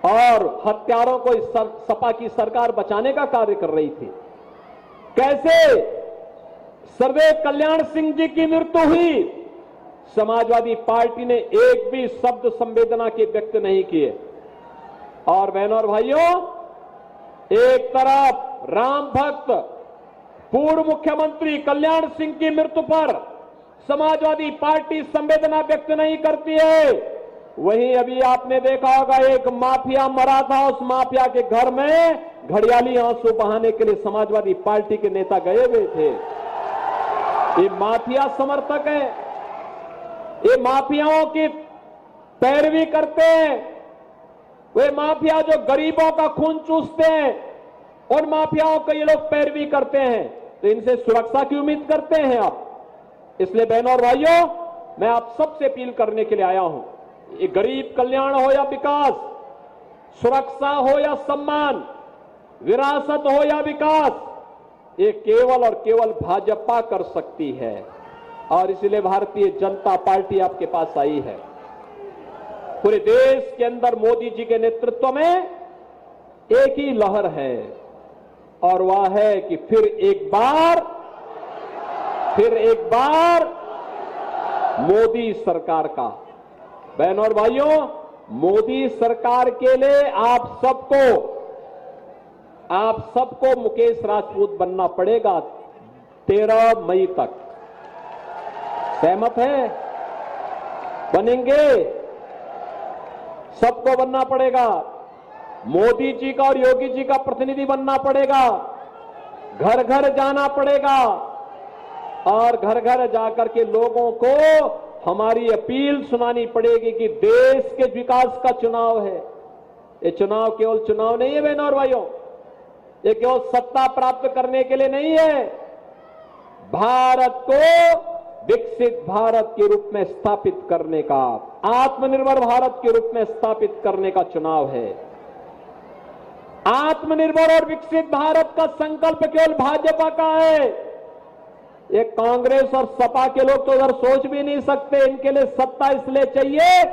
Speaker 1: और हत्यारों को इस सपा की सरकार बचाने का कार्य कर रही थी। कैसे सर्वदेव कल्याण सिंह जी की मृत्यु हुई, समाजवादी पार्टी ने एक भी शब्द संवेदना के व्यक्त नहीं किए। और बहनों और भाइयों, एक तरफ राम भक्त पूर्व मुख्यमंत्री कल्याण सिंह की मृत्यु पर समाजवादी पार्टी संवेदना व्यक्त नहीं करती है, वहीं अभी आपने देखा होगा एक माफिया मरा था, उस माफिया के घर में घड़ियाली आंसू बहाने के लिए समाजवादी पार्टी के नेता गए हुए थे। ये माफिया समर्थक है, ये माफियाओं की पैरवी करते हैं, वे माफिया जो गरीबों का खून चूसते हैं, उन माफियाओं को ये लोग पैरवी करते हैं, तो इनसे सुरक्षा की उम्मीद करते हैं आप। इसलिए बहनों और भाइयों, मैं आप सबसे अपील करने के लिए आया हूं, ये गरीब कल्याण हो या विकास, सुरक्षा हो या सम्मान, विरासत हो या विकास, ये केवल और केवल भाजपा कर सकती है। और इसलिए भारतीय जनता पार्टी आपके पास आई है। पूरे देश के अंदर मोदी जी के नेतृत्व में एक ही लहर है और वह है कि फिर एक बार मोदी सरकार का। बहनों और भाइयों, मोदी सरकार के लिए आप सबको मुकेश राजपूत बनना पड़ेगा 13 मई तक। सहमत है? बनेंगे? सबको बनना पड़ेगा। मोदी जी का और योगी जी का प्रतिनिधि बनना पड़ेगा। घर घर जाना पड़ेगा और घर घर जाकर के लोगों को हमारी अपील सुनानी पड़ेगी कि देश के विकास का चुनाव है। ये चुनाव केवल चुनाव नहीं है बहनों और भाइयों, ये केवल सत्ता प्राप्त करने के लिए नहीं है। भारत को विकसित भारत के रूप में स्थापित करने का, आत्मनिर्भर भारत के रूप में स्थापित करने का चुनाव है। आत्मनिर्भर और विकसित भारत का संकल्प केवल भाजपा का है। ये कांग्रेस और सपा के लोग तो उधर सोच भी नहीं सकते। इनके लिए सत्ता इसलिए चाहिए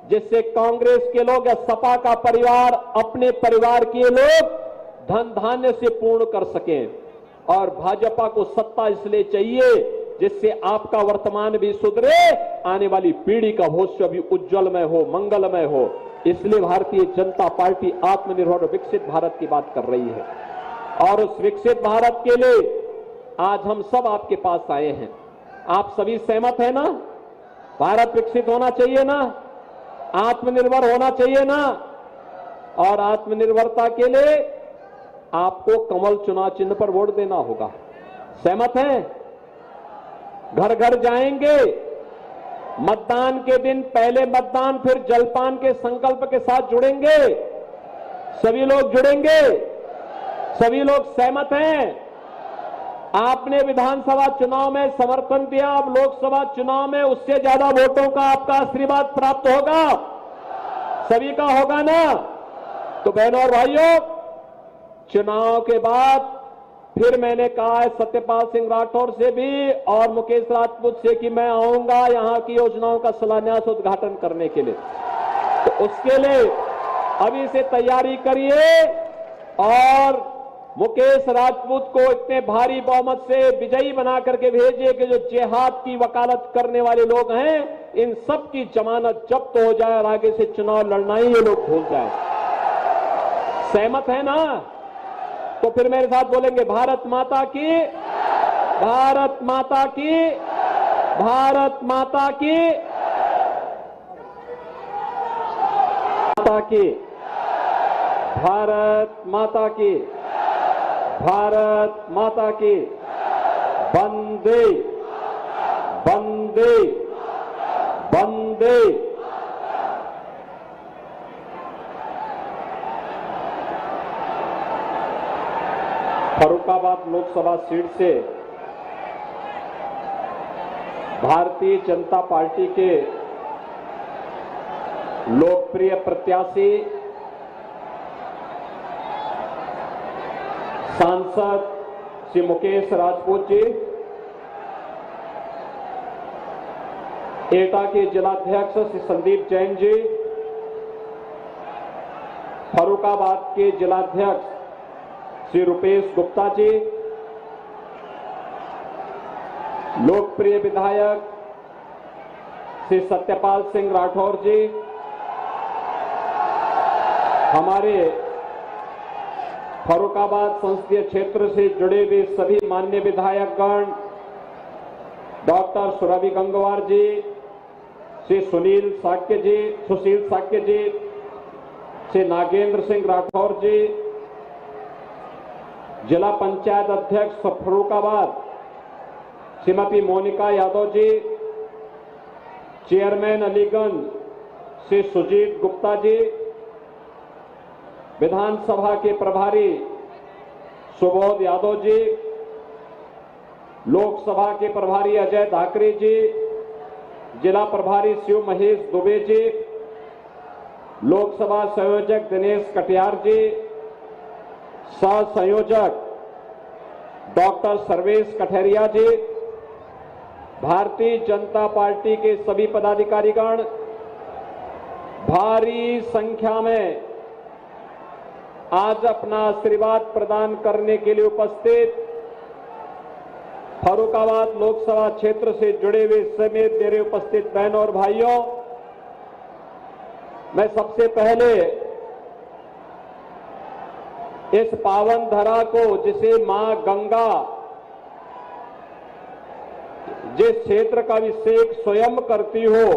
Speaker 1: जिससे कांग्रेस के लोग या सपा का परिवार अपने परिवार के लोग धन धान्य से पूर्ण कर सकें, और भाजपा को सत्ता इसलिए चाहिए जिससे आपका वर्तमान भी सुधरे, आने वाली पीढ़ी का भविष्य भी उज्जवलमय हो, मंगलमय हो। इसलिए भारतीय जनता पार्टी आत्मनिर्भर और विकसित भारत की बात कर रही है, और उस विकसित भारत के लिए आज हम सब आपके पास आए हैं। आप सभी सहमत हैं ना? भारत विकसित होना चाहिए ना? आत्मनिर्भर होना चाहिए ना? और आत्मनिर्भरता के लिए आपको कमल चुनाव चिन्ह पर वोट देना होगा। सहमत हैं? घर घर जाएंगे, मतदान के दिन पहले मतदान फिर जलपान के संकल्प के साथ जुड़ेंगे। सभी लोग जुड़ेंगे? सभी लोग सहमत हैं? आपने विधानसभा चुनाव में समर्थन दिया, अब लोकसभा चुनाव में उससे ज्यादा वोटों का आपका आशीर्वाद प्राप्त होगा। सभी का होगा ना? तो बहनों और भाइयों, चुनाव के बाद फिर मैंने कहा है सत्यपाल सिंह राठौर से भी और मुकेश राजपूत से कि मैं आऊंगा यहां की योजनाओं का शिलान्यास उद्घाटन करने के लिए। तो उसके लिए अभी से तैयारी करिए और मुकेश राजपूत को इतने भारी बहुमत से विजयी बना करके भेजिए कि जो जिहाद की वकालत करने वाले लोग हैं, इन सब की जमानत जब्त हो जाए और आगे से चुनाव लड़ना ही ये लोग भूल जाए। सहमत है ना? तो फिर मेरे साथ बोलेंगे भारत माता की, भारत माता की, भारत माता की, माता की, भारत माता की, भारत माता की। वंदे वंदे वंदे। फर्रुखाबाद लोकसभा सीट से भारतीय जनता पार्टी के लोकप्रिय प्रत्याशी सांसद श्री मुकेश राजपूत जी, एटा के जिलाध्यक्ष श्री संदीप जैन जी, फर्रुखाबाद के जिलाध्यक्ष श्री रुपेश गुप्ता जी, लोकप्रिय विधायक श्री सत्यपाल सिंह राठौर जी, हमारे फर्रुखाबाद संसदीय क्षेत्र से जुड़े हुए सभी मान्य विधायकगण, डॉक्टर सुरभि गंगवार जी, श्री सुशील साक्य जी, श्री नागेंद्र सिंह राठौर जी, जिला पंचायत अध्यक्ष फर्रुखाबाद श्रीमती मोनिका यादव जी, चेयरमैन अलीगंज श्री सुजीत गुप्ता जी, विधानसभा के प्रभारी सुबोध यादव जी, लोकसभा के प्रभारी अजय धाकरे जी, जिला प्रभारी शिव महेश दुबे जी, लोकसभा संयोजक दिनेश कटियार जी, सह संयोजक डॉक्टर सर्वेश कठेरिया जी, भारतीय जनता पार्टी के सभी पदाधिकारीगण, भारी संख्या में आज अपना आशीर्वाद प्रदान करने के लिए उपस्थित फर्रुखाबाद लोकसभा क्षेत्र से जुड़े हुए समेत मेरे उपस्थित बहनों और भाइयों, मैं सबसे पहले इस पावन धरा को, जिसे मां गंगा, जिस क्षेत्र का अभिषेक स्वयं करती हो,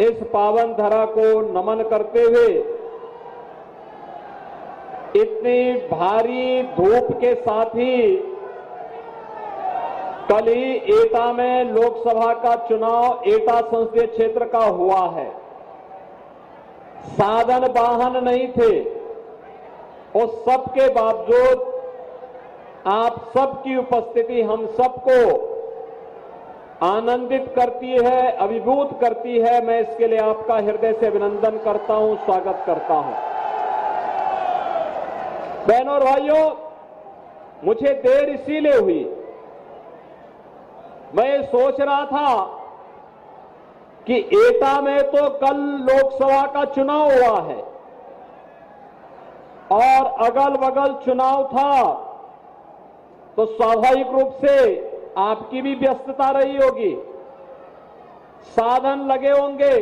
Speaker 1: इस पावन धरा को नमन करते हुए इतनी भारी धूप के साथ ही कल ही एटा में लोकसभा का चुनाव एटा संसदीय क्षेत्र का हुआ है। साधन वाहन नहीं थे, और सबके बावजूद आप सबकी उपस्थिति हम सबको आनंदित करती है, अभिभूत करती है। मैं इसके लिए आपका हृदय से अभिनंदन करता हूं, स्वागत करता हूं। बहनों और भाइयों, मुझे देर इसीलिए हुई, मैं ये सोच रहा था कि एटा में तो कल लोकसभा का चुनाव हुआ है और अगल बगल चुनाव था, तो स्वाभाविक रूप से आपकी भी व्यस्तता रही होगी, साधन लगे होंगे,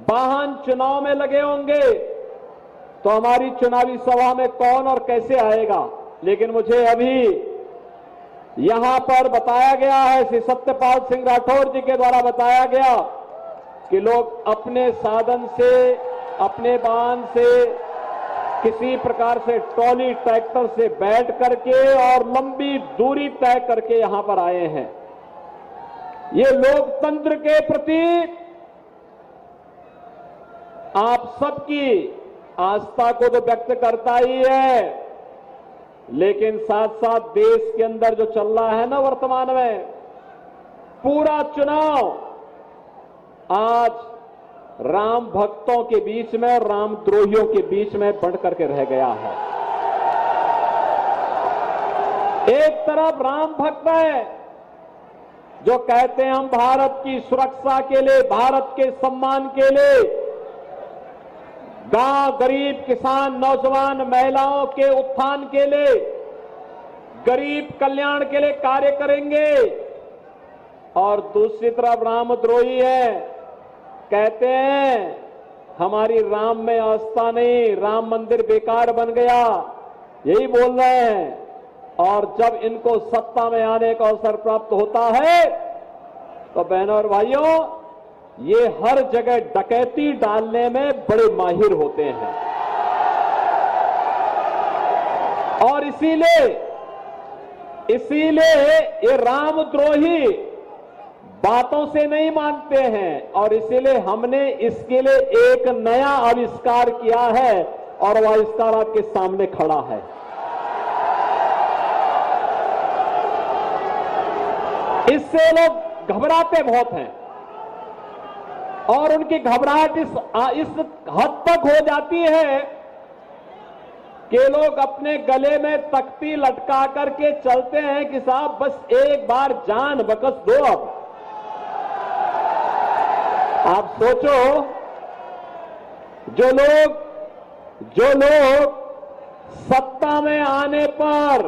Speaker 1: वाहन चुनाव में लगे होंगे, तो हमारी चुनावी सभा में कौन और कैसे आएगा। लेकिन मुझे अभी यहां पर बताया गया है, श्री सत्यपाल सिंह राठौर जी के द्वारा बताया गया कि लोग अपने साधन से, अपने वाहन से, किसी प्रकार से ट्रॉली ट्रैक्टर से बैठ करके और लंबी दूरी तय करके यहां पर आए हैं। ये लोकतंत्र के प्रति आप सबकी आस्था को तो व्यक्त करता ही है, लेकिन साथ साथ देश के अंदर जो चल रहा है ना वर्तमान में, पूरा चुनाव आज राम भक्तों के बीच में और राम द्रोहियों के बीच में बढ़ करके रह गया है। एक तरफ राम भक्त है जो कहते हैं हम भारत की सुरक्षा के लिए, भारत के सम्मान के लिए, गांव, गरीब, किसान, नौजवान, महिलाओं के उत्थान के लिए, गरीब कल्याण के लिए कार्य करेंगे, और दूसरी तरफ रामद्रोही है, कहते हैं हमारी राम में आस्था नहीं, राम मंदिर बेकार बन गया, यही बोल रहे हैं। और जब इनको सत्ता में आने का अवसर प्राप्त होता है तो बहनों और भाइयों, ये हर जगह डकैती डालने में बड़े माहिर होते हैं, और इसीलिए ये रामद्रोही बातों से नहीं मानते हैं, और इसीलिए हमने इसके लिए एक नया आविष्कार किया है, और वह आविष्कार आपके सामने खड़ा है। इससे लोग घबराते बहुत हैं, और उनकी घबराहट इस हद तक हो जाती है कि लोग अपने गले में तख्ती लटका करके चलते हैं कि साहब बस एक बार जान बकस दो। अब आप सोचो, जो लोग सत्ता में आने पर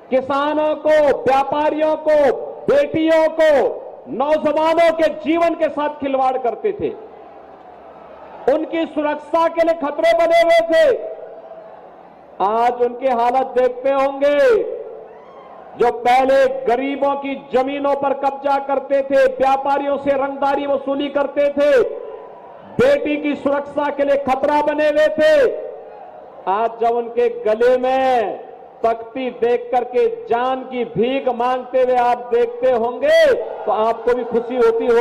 Speaker 1: किसानों को, व्यापारियों को, बेटियों को, नौजवानों के जीवन के साथ खिलवाड़ करते थे, उनकी सुरक्षा के लिए खतरे बने हुए थे, आज उनकी हालत देखते होंगे। जो पहले गरीबों की जमीनों पर कब्जा करते थे, व्यापारियों से रंगदारी वसूली करते थे, बेटी की सुरक्षा के लिए खतरा बने हुए थे, आज जब उनके गले में तख्ती देख करके जान की भीख मांगते हुए आप देखते होंगे तो आपको भी खुशी होती होगी।